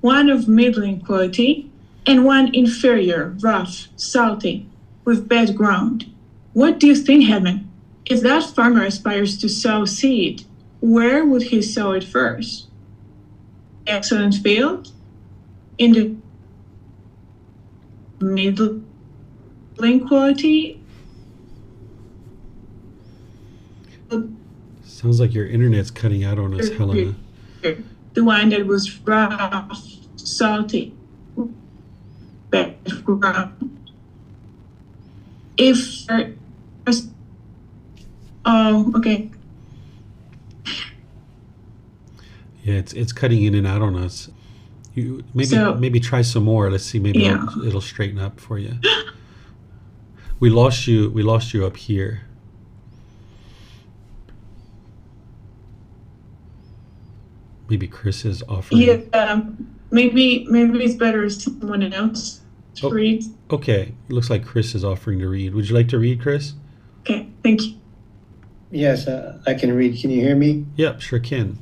one of middling quality, and one inferior, rough, salty, with bad ground. What do you think, Headman? If that farmer aspires to sow seed, where would he sow it first? Excellent field? In the middling quality? Sounds like your internet's cutting out on us, Helena. The one that was rough, salty, bad ground. If okay. Yeah, it's cutting in and out on us. You maybe try some more. Let's see. Maybe it'll straighten up for you. We lost you up here. Maybe Chris is offering. Yeah, maybe it's better if someone else read. Okay, it looks like Chris is offering to read. Would you like to read, Chris? Okay, thank you. Yes, I can read. Can you hear me? Yep, sure can.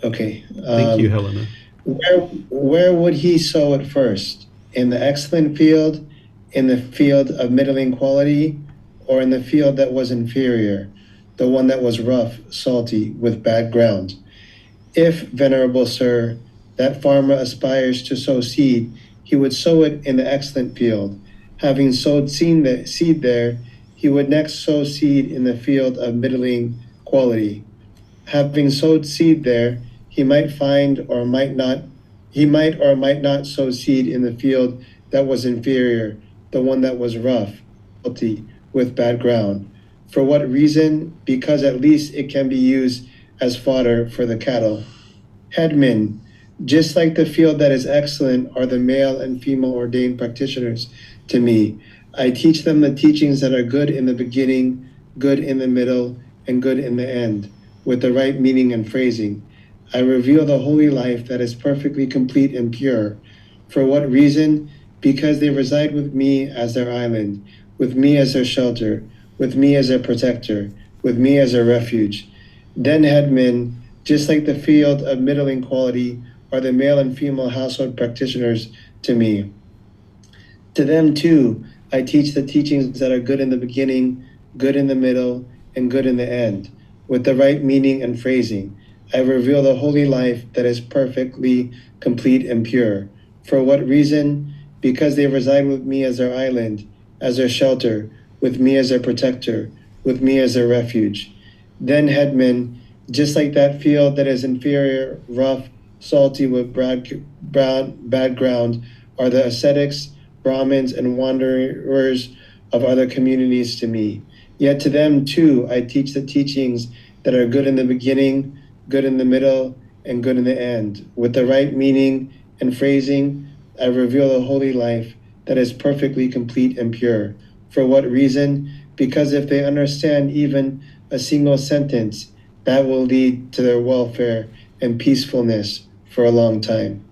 Okay. Thank you, Helena. Where would he sow it first? In the excellent field, in the field of middling quality, or in the field that was inferior, the one that was rough, salty, with bad ground? If, Venerable Sir, that farmer aspires to sow seed, he would sow it in the excellent field. Having sowed seed there, he would next sow seed in the field of middling quality. Having sowed seed there, he might or might not sow seed in the field that was inferior, the one that was rough, salty, with bad ground. For what reason? Because at least it can be used as fodder for the cattle. Headman, just like the field that is excellent are the male and female ordained practitioners to me. I teach them the teachings that are good in the beginning, good in the middle, and good in the end, with the right meaning and phrasing. I reveal the holy life that is perfectly complete and pure. For what reason? Because they reside with me as their island, with me as their shelter, with me as their protector, with me as their refuge. Then, Headman, just like the field of middling quality are the male and female household practitioners to me. To them, too, I teach the teachings that are good in the beginning, good in the middle, and good in the end, with the right meaning and phrasing. I reveal the holy life that is perfectly complete and pure. For what reason? Because they reside with me as their island, as their shelter, with me as their protector, with me as their refuge. Then, Headman, just like that field that is inferior, rough, salty, with bad ground, are the ascetics, Brahmins, and wanderers of other communities to me. Yet to them, too, I teach the teachings that are good in the beginning, good in the middle, and good in the end. With the right meaning and phrasing, I reveal a holy life that is perfectly complete and pure. For what reason? Because if they understand even a single sentence, that will lead to their welfare and peacefulness for a long time.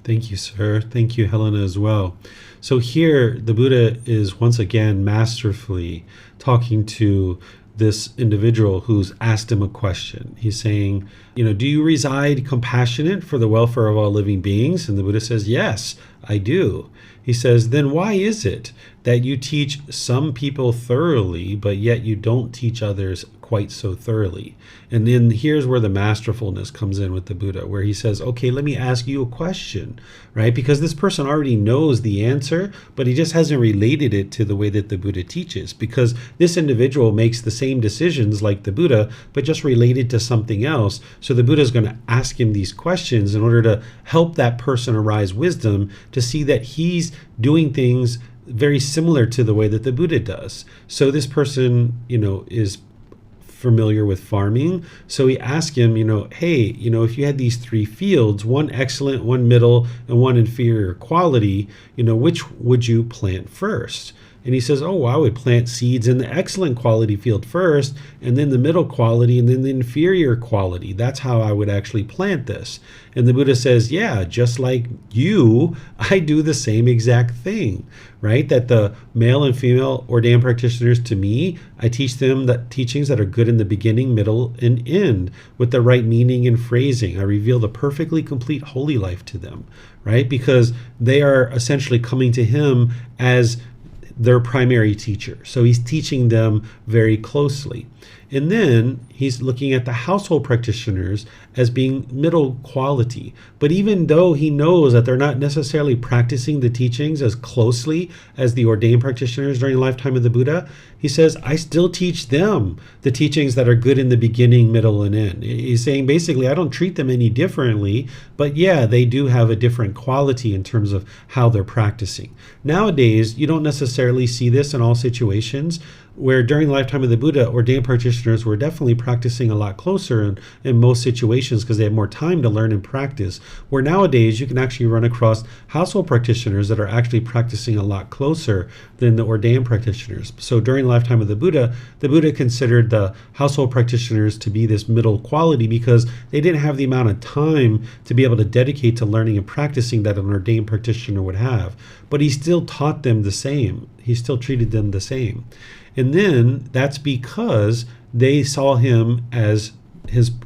Thank you, sir. Thank you, Helena, as well. So here, the Buddha is once again masterfully talking to this individual who's asked him a question. He's saying, do you reside compassionate for the welfare of all living beings? And the Buddha says, yes, I do. He says, then why is it that you teach some people thoroughly, but yet you don't teach others quite so thoroughly? And then here's where the masterfulness comes in with the Buddha, where he says, okay, let me ask you a question, right? Because this person already knows the answer, but he just hasn't related it to the way that the Buddha teaches, because this individual makes the same decisions like the Buddha, but just related to something else. So the Buddha is going to ask him these questions in order to help that person arise wisdom to see that he's doing things very similar to the way that the Buddha does. So this person, is familiar with farming. So he asked him, hey, if you had these three fields, one excellent, one middle, and one inferior quality, which would you plant first? And he says, oh, I would plant seeds in the excellent quality field first, and then the middle quality, and then the inferior quality. That's how I would actually plant this. And the Buddha says, yeah, just like you, I do the same exact thing, right? That the male and female ordained practitioners, to me, I teach them that teachings that are good in the beginning, middle, and end with the right meaning and phrasing. I reveal the perfectly complete holy life to them, right? Because they are essentially coming to him as their primary teacher. So he's teaching them very closely. And then he's looking at the household practitioners as being middle quality. But even though he knows that they're not necessarily practicing the teachings as closely as the ordained practitioners during the lifetime of the Buddha, he says, I still teach them the teachings that are good in the beginning, middle, and end. He's saying basically, I don't treat them any differently, but yeah, they do have a different quality in terms of how they're practicing. Nowadays, you don't necessarily see this in all situations, where during the lifetime of the Buddha, ordained practitioners were definitely practicing a lot closer in most situations because they had more time to learn and practice. Where nowadays you can actually run across household practitioners that are actually practicing a lot closer than the ordained practitioners. So during the lifetime of the Buddha considered the household practitioners to be this middle quality because they didn't have the amount of time to be able to dedicate to learning and practicing that an ordained practitioner would have. But he still taught them the same. He still treated them the same. And then that's because they saw him as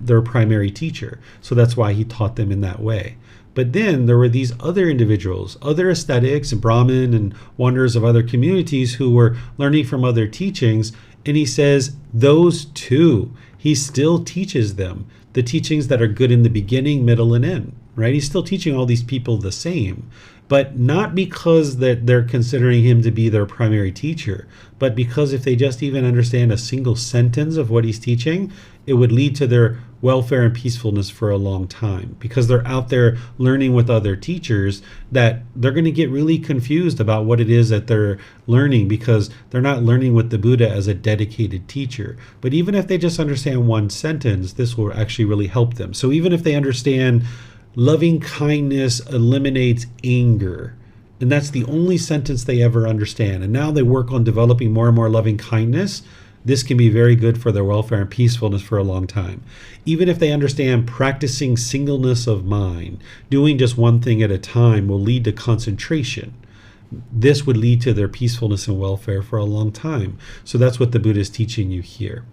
their primary teacher. So that's why he taught them in that way. But then there were these other individuals, other ascetics and Brahmin and wanderers of other communities who were learning from other teachings. And he says those two, he still teaches them the teachings that are good in the beginning, middle, and end, right? He's still teaching all these people the same. But not because that they're considering him to be their primary teacher, but because if they just even understand a single sentence of what he's teaching, it would lead to their welfare and peacefulness for a long time. Because they're out there learning with other teachers, that they're going to get really confused about what it is that they're learning because they're not learning with the Buddha as a dedicated teacher. But even if they just understand one sentence, this will actually really help them. So even if they understand loving kindness eliminates anger, and that's the only sentence they ever understand, and now they work on developing more and more loving kindness, this can be very good for their welfare and peacefulness for a long time. Even if they understand practicing singleness of mind, doing just one thing at a time will lead to concentration. This would lead to their peacefulness and welfare for a long time. So that's what the Buddha is teaching you here.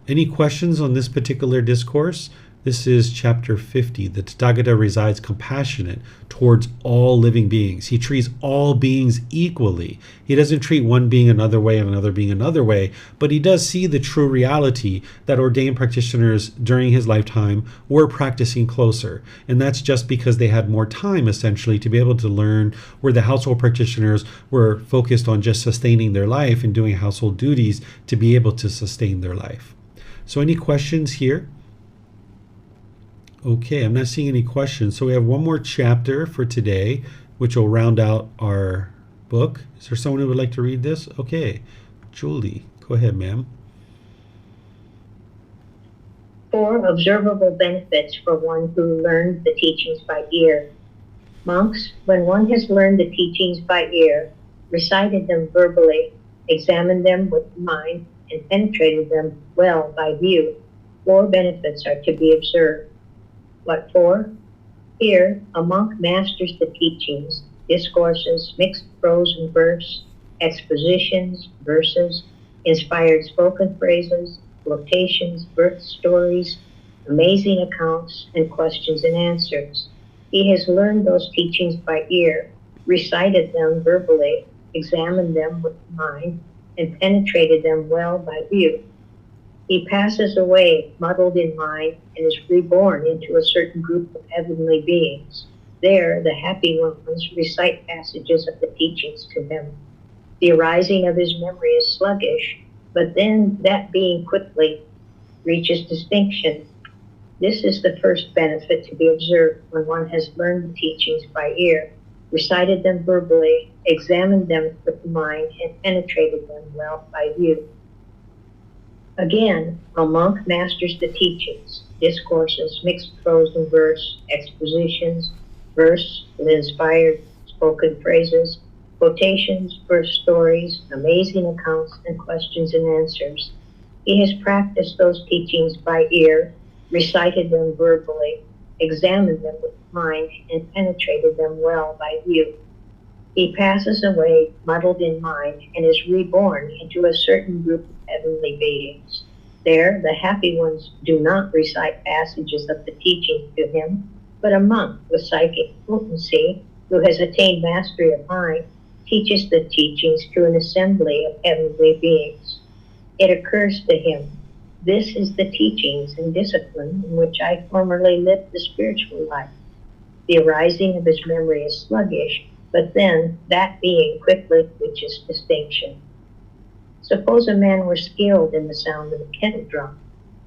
Any questions on this particular discourse? This is chapter 50. The Tathagata resides compassionate towards all living beings. He treats all beings equally. He doesn't treat one being another way and another being another way, but he does see the true reality that ordained practitioners during his lifetime were practicing closer. And that's just because they had more time, essentially, to be able to learn, where the household practitioners were focused on just sustaining their life and doing household duties to be able to sustain their life. So any questions here? Okay, I'm not seeing any questions. So we have one more chapter for today, which will round out our book. Is there someone who would like to read this? Okay, Julie, go ahead, ma'am. 4 observable benefits for one who learned the teachings by ear. Monks, when one has learned the teachings by ear, recited them verbally, examined them with the mind, and penetrated them well by view, 4 benefits are to be observed. What for? Here, a monk masters the teachings, discourses, mixed prose and verse, expositions, verses, inspired spoken phrases, quotations, birth stories, amazing accounts, and questions and answers. He has learned those teachings by ear, recited them verbally, examined them with the mind, and penetrated them well by view. He passes away, muddled in mind, and is reborn into a certain group of heavenly beings. There, the happy ones recite passages of the teachings to him. The arising of his memory is sluggish, but then that being quickly reaches distinction. This is the first benefit to be observed when one has learned the teachings by ear. recited them verbally, examined them with the mind, and penetrated them well by view. Again, a monk masters the teachings, discourses, mixed prose and verse, expositions, verse with inspired spoken phrases, quotations, verse stories, amazing accounts, and questions and answers. He has practiced those teachings by ear, recited them verbally, examined them with mind, and penetrated them well by view. He passes away muddled in mind and is reborn into a certain group of heavenly beings. There, the happy ones do not recite passages of the teachings to him, but a monk with psychic potency who has attained mastery of mind teaches the teachings to an assembly of heavenly beings. It occurs to him, this is the teachings and discipline in which I formerly lived the spiritual life. The arising of his memory is sluggish, but then that being quickly reaches distinction. Suppose a man were skilled in the sound of a kettle drum.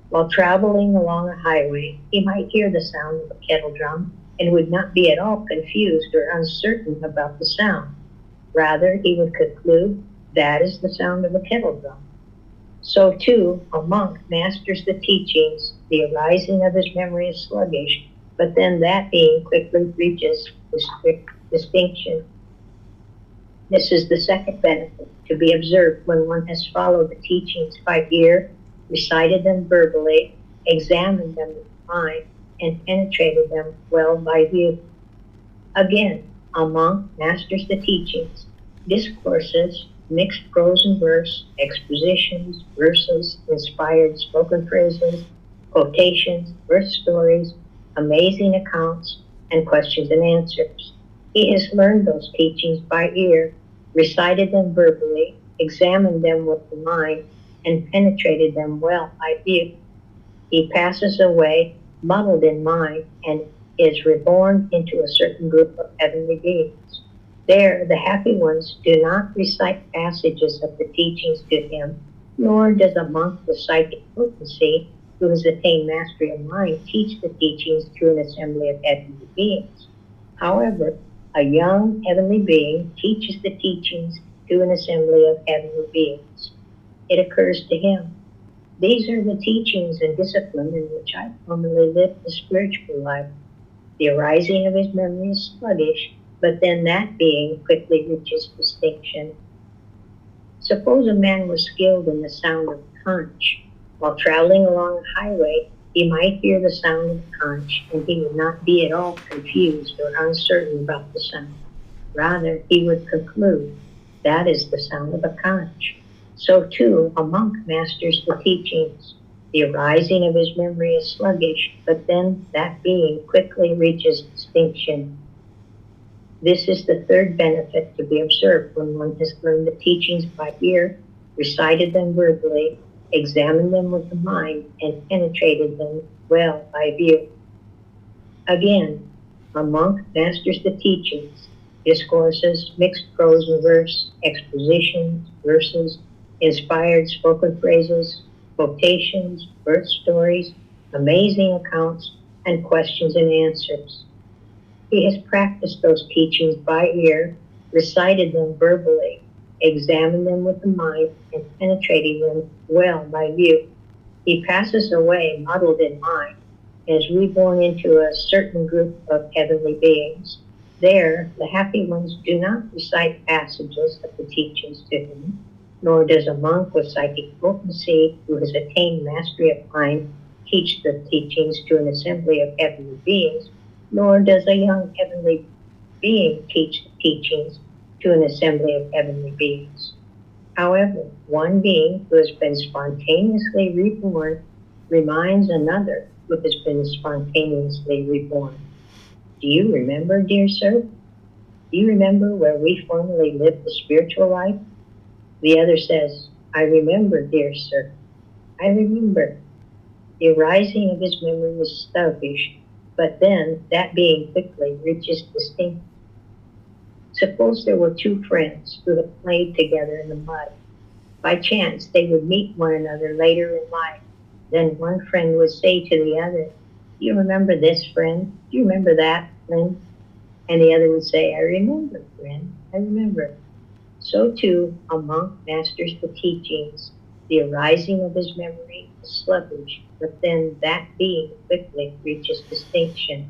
While traveling along a highway, he might hear the sound of a kettle drum and would not be at all confused or uncertain about the sound. Rather, he would conclude, that is the sound of a kettle drum. So too, a monk masters the teachings, the arising of his memory is sluggish, but then that being quickly reaches distinction. This is the second benefit to be observed when one has followed the teachings by ear, recited them verbally, examined them with mind, and penetrated them well by view. Again, a monk masters the teachings, discourses, mixed prose and verse, expositions, verses, inspired spoken phrases, quotations, verse stories, amazing accounts, and questions and answers. He has learned those teachings by ear, recited them verbally, examined them with the mind, and penetrated them well by view. He passes away muddled in mind and is reborn into a certain group of heavenly beings. There, the happy ones do not recite passages of the teachings to him, nor does a monk with psychic potency who has attained mastery of mind teach the teachings to an assembly of heavenly beings. However, a young heavenly being teaches the teachings to an assembly of heavenly beings. It occurs to him, these are the teachings and discipline in which I formerly lived the spiritual life. The arising of his memory is sluggish, but then that being quickly reaches distinction. Suppose a man were skilled in the sound of conch. While traveling along a highway, he might hear the sound of conch, and he would not be at all confused or uncertain about the sound. Rather, he would conclude, that is the sound of a conch. So too, a monk masters the teachings. The arising of his memory is sluggish, but then that being quickly reaches distinction. This is the third benefit to be observed when one has learned the teachings by ear, recited them verbally, examined them with the mind, and penetrated them well by view. Again, a monk masters the teachings, discourses, mixed prose and verse, expositions, verses, inspired spoken phrases, quotations, birth stories, amazing accounts, and questions and answers. He has practiced those teachings by ear, recited them verbally, examined them with the mind, and penetrated them well by view. He passes away muddled in mind and is reborn into a certain group of heavenly beings. There, the happy ones do not recite passages of the teachings to him, nor does a monk with psychic potency who has attained mastery of mind teach the teachings to an assembly of heavenly beings, nor does a young heavenly being teach the teachings to an assembly of heavenly beings. However, one being who has been spontaneously reborn reminds another who has been spontaneously reborn. Do you remember, dear sir? Do you remember where we formerly lived the spiritual life? The other says, I remember, dear sir. I remember. The arising of his memory was sluggish, but then that being quickly reaches distinction. Suppose there were two friends who had played together in the mud. By chance, they would meet one another later in life. Then one friend would say to the other, do you remember this friend? Do you remember that friend? And the other would say, I remember, friend, I remember. So too, a monk masters the teachings. The arising of his memory is sluggish, but then that being quickly reaches distinction.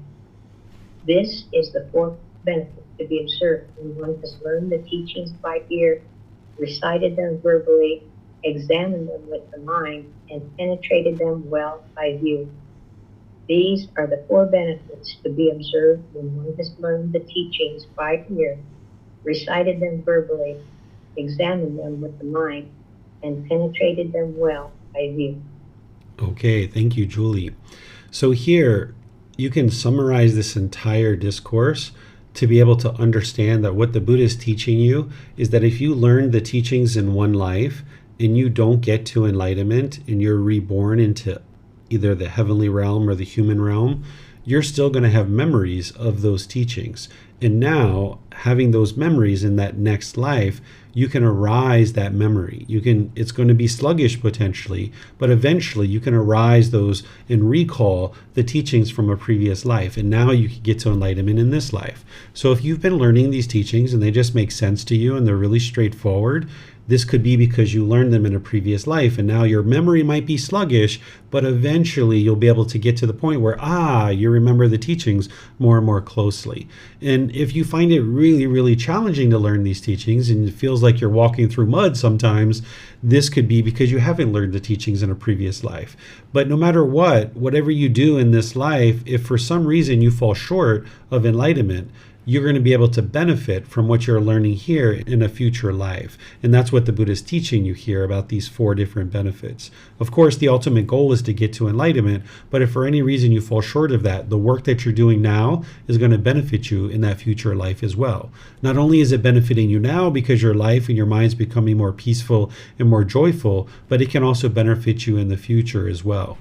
This is the fourth benefit to be observed when one has learned the teachings by ear, recited them verbally, examined them with the mind, and penetrated them well by view. These are the four benefits to be observed when one has learned the teachings by ear, recited them verbally, examined them with the mind, and penetrated them well by view. Okay, thank you, Julie. So here, you can summarize this entire discourse to be able to understand that what the Buddha is teaching you is that if you learn the teachings in one life and you don't get to enlightenment and you're reborn into either the heavenly realm or the human realm, you're still going to have memories of those teachings. And now, having those memories in that next life, you can arise that memory. It's going to be sluggish potentially, but eventually you can arise those and recall the teachings from a previous life. And now you can get to enlightenment in this life. So if you've been learning these teachings and they just make sense to you and they're really straightforward, this could be because you learned them in a previous life, and now your memory might be sluggish, but eventually you'll be able to get to the point where, you remember the teachings more and more closely. And if you find it really, really challenging to learn these teachings and it feels like you're walking through mud sometimes, this could be because you haven't learned the teachings in a previous life. But no matter what, whatever you do in this life, if for some reason you fall short of enlightenment, you're going to be able to benefit from what you're learning here in a future life. And that's what the Buddha is teaching you here about these four different benefits. Of course, the ultimate goal is to get to enlightenment, but if for any reason you fall short of that, the work that you're doing now is going to benefit you in that future life as well. Not only is it benefiting you now because your life and your mind's becoming more peaceful and more joyful, but it can also benefit you in the future as well.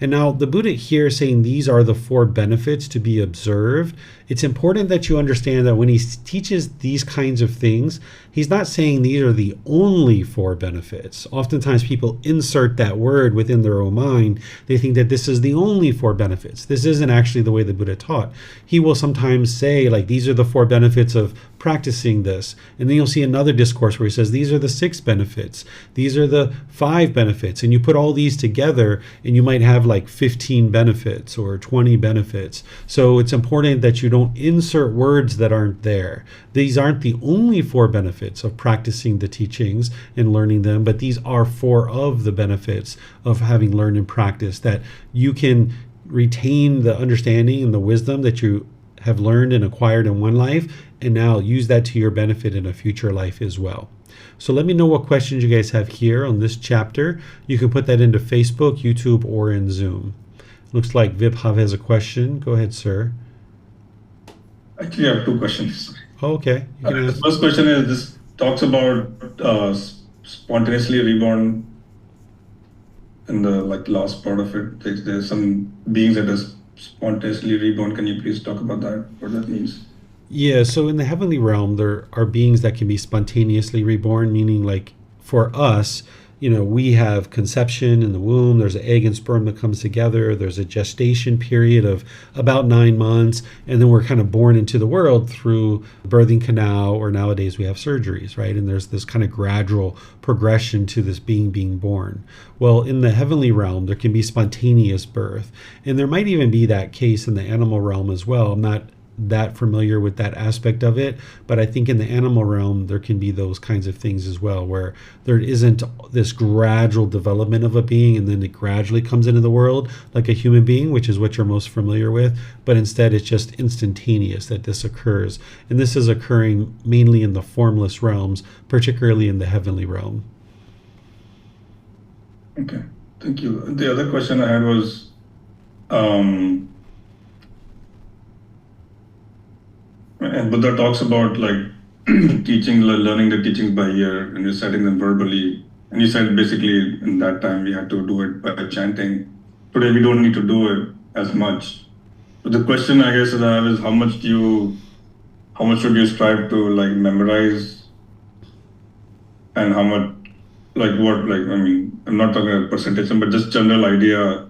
And now the Buddha here is saying these are the four benefits to be observed. It's important that you understand that when he teaches these kinds of things, he's not saying these are the only four benefits. Oftentimes people insert that word within their own mind. They think that this is the only four benefits. This isn't actually the way the Buddha taught. He will sometimes say, like, these are the four benefits of practicing this. And then you'll see another discourse where he says, these are the 6 benefits. These are the 5 benefits. And you put all these together and you might have like 15 benefits or 20 benefits. So it's important that you don't insert words that aren't there. These aren't the only 4 benefits of practicing the teachings and learning them, but these are 4 of the benefits of having learned and practiced, that you can retain the understanding and the wisdom that you have learned and acquired in one life, and now use that to your benefit in a future life as well. So let me know what questions you guys have here on this chapter. You can put that into Facebook, YouTube, or in Zoom. Looks like Vibhav has a question. Go ahead, sir. Actually, I have 2 questions. Oh, okay. The first question is, this talks about spontaneously reborn in the last part of it. There's some beings that are spontaneously reborn. Can you please talk about that, what that means? Yeah, so in the heavenly realm, there are beings that can be spontaneously reborn, meaning like for us, we have conception in the womb. There's an egg and sperm that comes together. There's a gestation period of about 9 months. And then we're kind of born into the world through birthing canal, or nowadays we have surgeries, right? And there's this kind of gradual progression to this being born. Well, in the heavenly realm, there can be spontaneous birth. And there might even be that case in the animal realm as well. I'm not that familiar with that aspect of it, but I think in the animal realm there can be those kinds of things as well, where there isn't this gradual development of a being and then it gradually comes into the world like a human being, which is what you're most familiar with, but instead it's just instantaneous that this occurs. And this is occurring mainly in the formless realms, particularly in the heavenly realm. Okay, thank you. The other question I had was, and Buddha talks about learning the teachings by ear and reciting them verbally. And you said basically in that time we had to do it by chanting. Today we don't need to do it as much. But the question I guess that I have is, how much should you strive to memorize, and how much, I'm not talking about percentage, but just general idea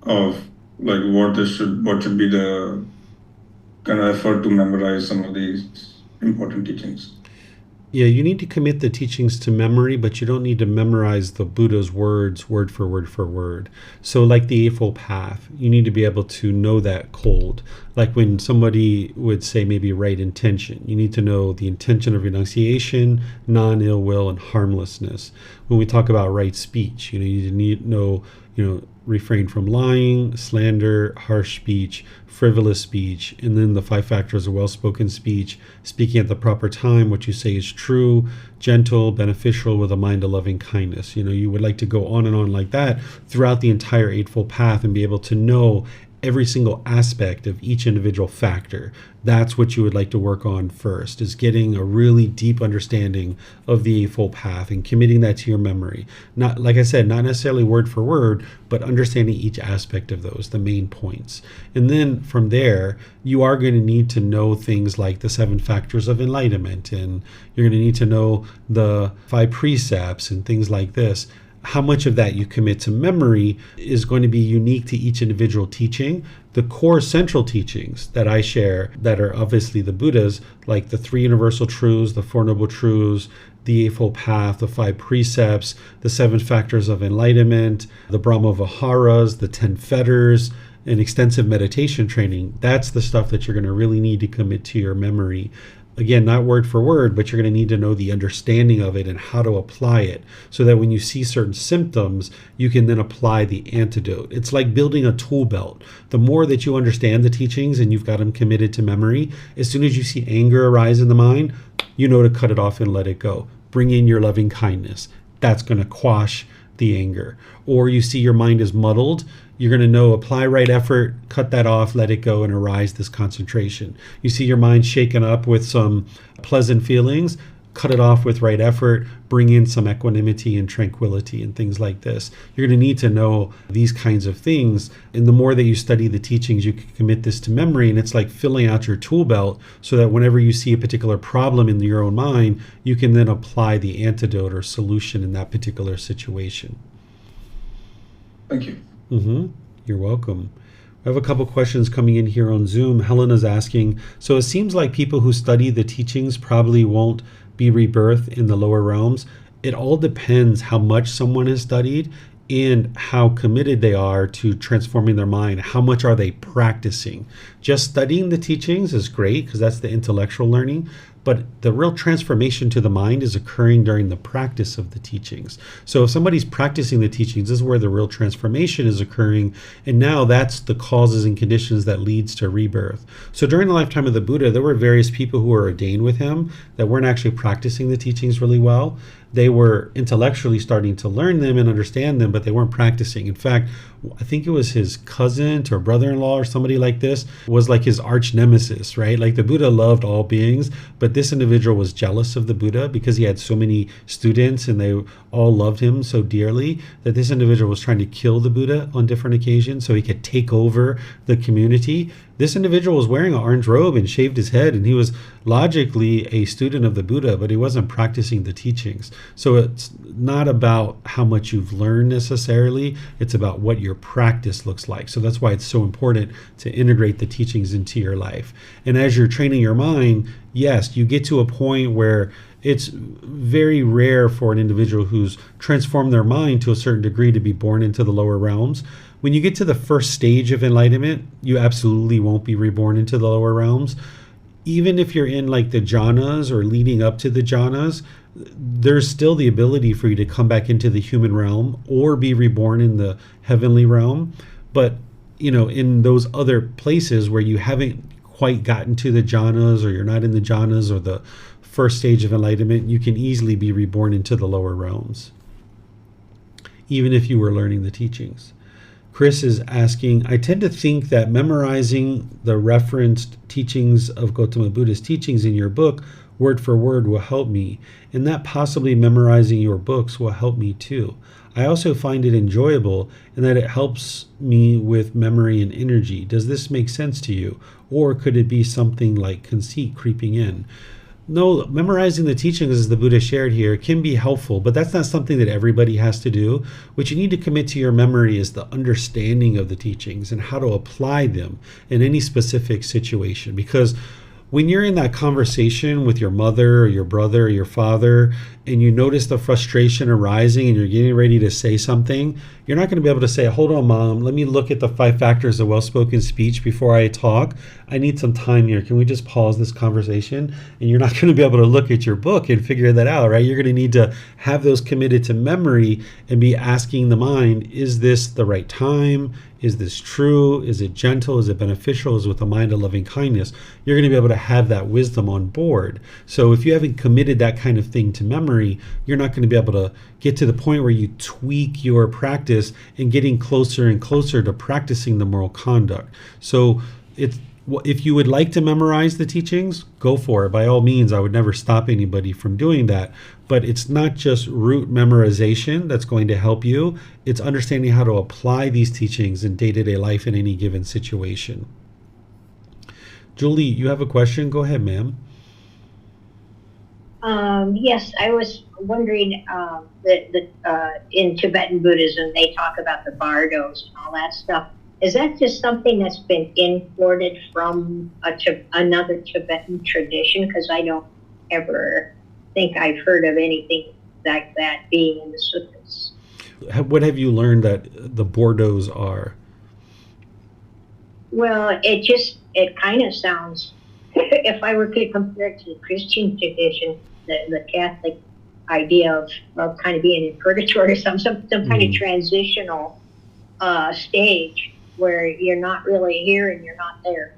of what should be the kind of effort to memorize some of these important teachings. Yeah, you need to commit the teachings to memory, but you don't need to memorize the Buddha's words word for word for word. So like the Eightfold Path, you need to be able to know that cold. Like when somebody would say maybe right intention, you need to know the intention of renunciation, non-ill will, and harmlessness. When we talk about right speech, you need to know, refrain from lying, slander, harsh speech, frivolous speech, and then the 5 factors of well-spoken speech, speaking at the proper time, what you say is true, gentle, beneficial, with a mind of loving kindness. You would like to go on and on like that throughout the entire Eightfold Path and be able to know every single aspect of each individual factor. That's what you would like to work on first, is getting a really deep understanding of the Eightfold Path and committing that to your memory. Not, like I said, not necessarily word for word, but understanding each aspect of those, the main points. And then from there, you are going to need to know things like the 7 factors of enlightenment, and you're going to need to know the 5 precepts and things like this. How much of that you commit to memory is going to be unique to each individual teaching. The core central teachings that I share, that are obviously the Buddha's, like the 3 universal truths, the 4 noble truths, the Eightfold Path, the 5 precepts, the 7 factors of enlightenment, the Brahma Viharas, the 10 fetters, and extensive meditation training. That's the stuff that you're going to really need to commit to your memory. Again, not word for word, but you're going to need to know the understanding of it and how to apply it, so that when you see certain symptoms, you can then apply the antidote. It's like building a tool belt. The more that you understand the teachings and you've got them committed to memory, as soon as you see anger arise in the mind, you know to cut it off and let it go. Bring in your loving kindness. That's going to quash the anger. Or you see your mind is muddled, you're going to know, apply right effort, cut that off, let it go, and arise this concentration. You see your mind shaken up with some pleasant feelings, cut it off with right effort, bring in some equanimity and tranquility and things like this. You're going to need to know these kinds of things. And the more that you study the teachings, you can commit this to memory. And it's like filling out your tool belt, so that whenever you see a particular problem in your own mind, you can then apply the antidote or solution in that particular situation. Thank you. You're welcome. I have a couple questions coming in here on Zoom. Helena's asking, so it seems like people who study the teachings probably won't be rebirthed in the lower realms. It all depends how much someone has studied and how committed they are to transforming their mind. How much are they practicing? Just studying the teachings is great because that's the intellectual learning, but the real transformation to the mind is occurring during the practice of the teachings. So if somebody's practicing the teachings, this is where the real transformation is occurring, and now that's the causes and conditions that leads to rebirth. So during the lifetime of the Buddha, there were various people who were ordained with him that weren't actually practicing the teachings really well. They were intellectually starting to learn them and understand them, but they weren't practicing. In fact, I think it was his cousin or brother-in-law or somebody like this was like his arch nemesis, right? Like the Buddha loved all beings, but this individual was jealous of the Buddha because he had so many students and they all loved him so dearly that this individual was trying to kill the Buddha on different occasions so he could take over the community. This individual was wearing an orange robe and shaved his head, and he was logically a student of the Buddha, but he wasn't practicing the teachings. So it's not about how much you've learned necessarily, it's about what your practice looks like. So that's why it's so important to integrate the teachings into your life. And as you're training your mind, yes, you get to a point where it's very rare for an individual who's transformed their mind to a certain degree to be born into the lower realms. When you get to the first stage of enlightenment, you absolutely won't be reborn into the lower realms. Even if you're in like the jhanas or leading up to the jhanas, there's still the ability for you to come back into the human realm or be reborn in the heavenly realm. But, in those other places where you haven't quite gotten to the jhanas, or you're not in the jhanas or the first stage of enlightenment, you can easily be reborn into the lower realms, even if you were learning the teachings. Chris is asking, I tend to think that memorizing the referenced teachings of Gotama Buddha's teachings in your book, word for word, will help me, and that possibly memorizing your books will help me too. I also find it enjoyable and that it helps me with memory and energy. Does this make sense to you? Or could it be something like conceit creeping in? No, memorizing the teachings as the Buddha shared here can be helpful, but that's not something that everybody has to do. What you need to commit to your memory is the understanding of the teachings and how to apply them in any specific situation. Because when you're in that conversation with your mother or your brother or your father, and you notice the frustration arising and you're getting ready to say something, you're not going to be able to say, hold on, Mom, let me look at the 5 factors of well-spoken speech before I talk. I need some time here. Can we just pause this conversation? And you're not going to be able to look at your book and figure that out, right? You're going to need to have those committed to memory and be asking the mind, is this the right time? Is this true? Is it gentle? Is it beneficial? Is it with a mind of loving kindness? You're going to be able to have that wisdom on board. So if you haven't committed that kind of thing to memory, you're not going to be able to get to the point where you tweak your practice and getting closer and closer to practicing the moral conduct. So if you would like to memorize the teachings, go for it. By all means, I would never stop anybody from doing that. But it's not just rote memorization that's going to help you. It's understanding how to apply these teachings in day-to-day life in any given situation. Julie, you have a question? Go ahead, ma'am. Yes, I was wondering that in Tibetan Buddhism, they talk about the bardos and all that stuff. Is that just something that's been imported from another Tibetan tradition? Because I don't ever think I've heard of anything like that being in the sutras. What have you learned that the bardos are? Well, it kind of sounds, if I were to compare it to the Christian tradition, the Catholic idea of kind of being in purgatory or some kind of transitional stage where you're not really here and you're not there.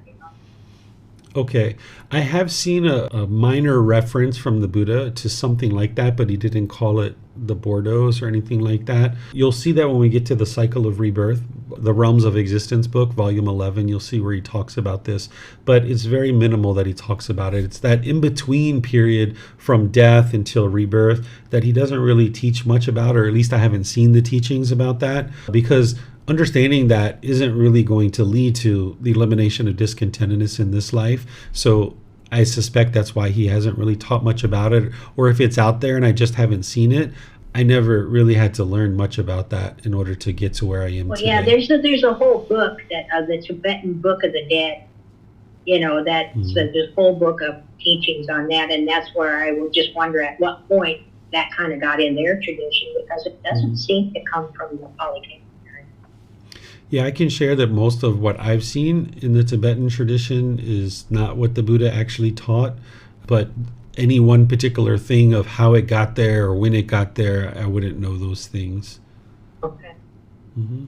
Okay, I have seen a minor reference from the Buddha to something like that, but he didn't call it the bardos or anything like that. You'll see that when we get to the cycle of rebirth, the Realms of Existence book, volume 11, you'll see where he talks about this, but it's very minimal that he talks about it. It's that in-between period from death until rebirth that he doesn't really teach much about, or at least I haven't seen the teachings about that, because understanding that isn't really going to lead to the elimination of discontentedness in this life. So I suspect that's why he hasn't really taught much about it, or if it's out there and I just haven't seen it, I never really had to learn much about that in order to get to where I am today. Yeah, there's a whole book that the Tibetan Book of the Dead, that's this whole book of teachings on that, and that's where I would just wonder at what point that kind of got in their tradition, because it doesn't seem to come from the Pali Canon. Yeah, I can share that most of what I've seen in the Tibetan tradition is not what the Buddha actually taught, but any one particular thing of how it got there or when it got there, I wouldn't know those things. Okay. Mm-hmm.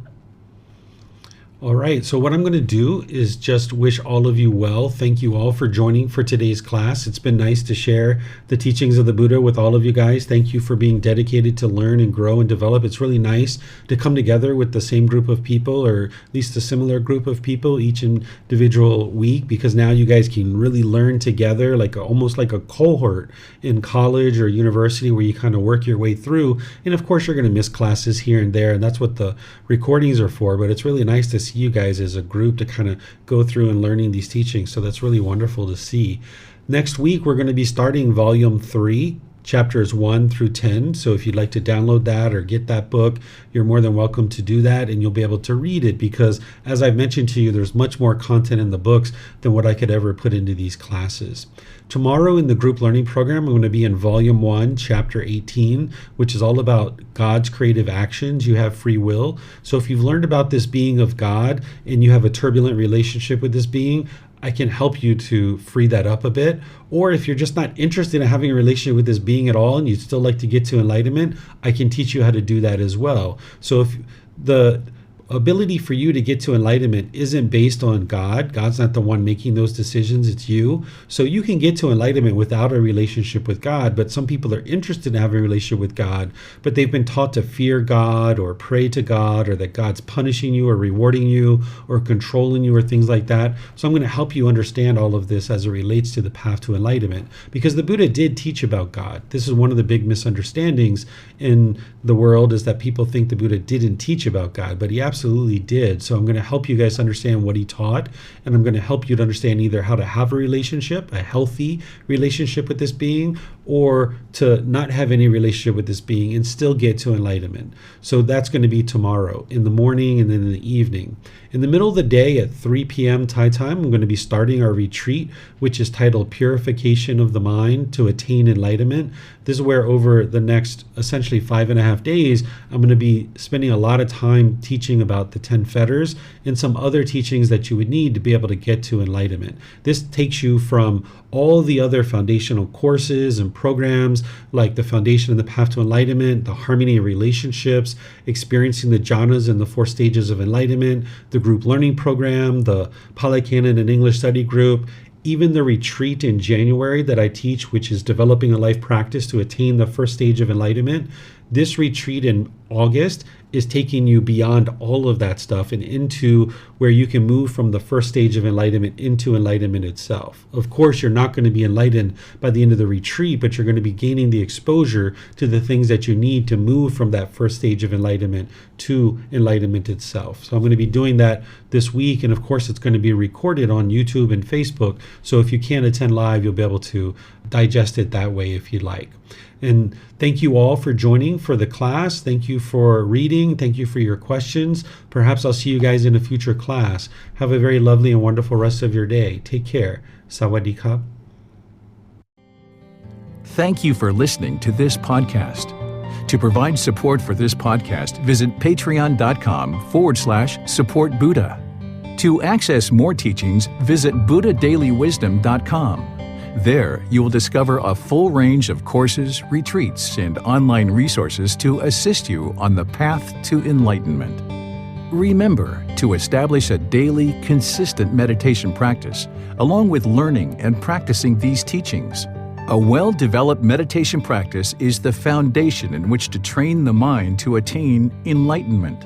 All right, so what I'm going to do is just wish all of you well. Thank you all for joining for today's class. It's been nice to share the teachings of the Buddha with all of you guys. Thank you for being dedicated to learn and grow and develop. It's really nice to come together with the same group of people, or at least a similar group of people each individual week, because now you guys can really learn together, almost like a cohort in college or university where you kind of work your way through. And of course, you're going to miss classes here and there, and that's what the recordings are for, but it's really nice to see you guys as a group to kind of go through and learning these teachings. So that's really wonderful to see. Next week, we're going to be starting volume 3, chapters 1 through 10. So if you'd like to download that or get that book, you're more than welcome to do that, and you'll be able to read it, because as I've mentioned to you, there's much more content in the books than what I could ever put into these classes. Tomorrow in the group learning program, I'm going to be in volume 1, chapter 18, which is all about God's creative actions. You have free will. So if you've learned about this being of God and you have a turbulent relationship with this being, I can help you to free that up a bit. Or if you're just not interested in having a relationship with this being at all and you'd still like to get to enlightenment, I can teach you how to do that as well. So if the ability for you to get to enlightenment isn't based on God. God's not the one making those decisions, it's you. So you can get to enlightenment without a relationship with God, but some people are interested in having a relationship with God, but they've been taught to fear God or pray to God, or that God's punishing you or rewarding you or controlling you or things like that. So I'm going to help you understand all of this as it relates to the path to enlightenment, because the Buddha did teach about God. This is one of the big misunderstandings in the world, is that people think the Buddha didn't teach about God, but he absolutely absolutely did. So I'm going to help you guys understand what he taught, and I'm going to help you to understand either how to have a relationship, a healthy relationship with this being, or to not have any relationship with this being and still get to enlightenment. So that's going to be tomorrow in the morning and then in the evening. In the middle of the day at 3 p.m. Thai time, I'm going to be starting our retreat, which is titled Purification of the Mind to Attain Enlightenment. This is where over the next essentially 5.5 days, I'm going to be spending a lot of time teaching about the 10 fetters and some other teachings that you would need to be able to get to enlightenment. This takes you from all the other foundational courses and programs like the Foundation and the Path to Enlightenment, the Harmony of Relationships, Experiencing the Jhanas and the 4 Stages of Enlightenment, the Group Learning Program, the Pali Canon and English Study Group, even the retreat in January that I teach, which is Developing a Life Practice to Attain the First Stage of Enlightenment. This retreat in August is taking you beyond all of that stuff and into where you can move from the first stage of enlightenment into enlightenment itself. Of course, you're not going to be enlightened by the end of the retreat, but you're going to be gaining the exposure to the things that you need to move from that first stage of enlightenment to enlightenment itself. So I'm going to be doing that this week, and of course it's going to be recorded on YouTube and Facebook, so if you can't attend live, you'll be able to digest it that way if you like. And thank you all for joining for the class. Thank you for reading. Thank you for your questions. Perhaps I'll see you guys in a future class. Have a very lovely and wonderful rest of your day. Take care. Sawadee krap. Thank you for listening to this podcast. To provide support for this podcast, visit patreon.com/support Buddha. To access more teachings, visit buddhadailywisdom.com. There, you will discover a full range of courses, retreats, and online resources to assist you on the path to enlightenment. Remember to establish a daily, consistent meditation practice, along with learning and practicing these teachings. A well-developed meditation practice is the foundation in which to train the mind to attain enlightenment.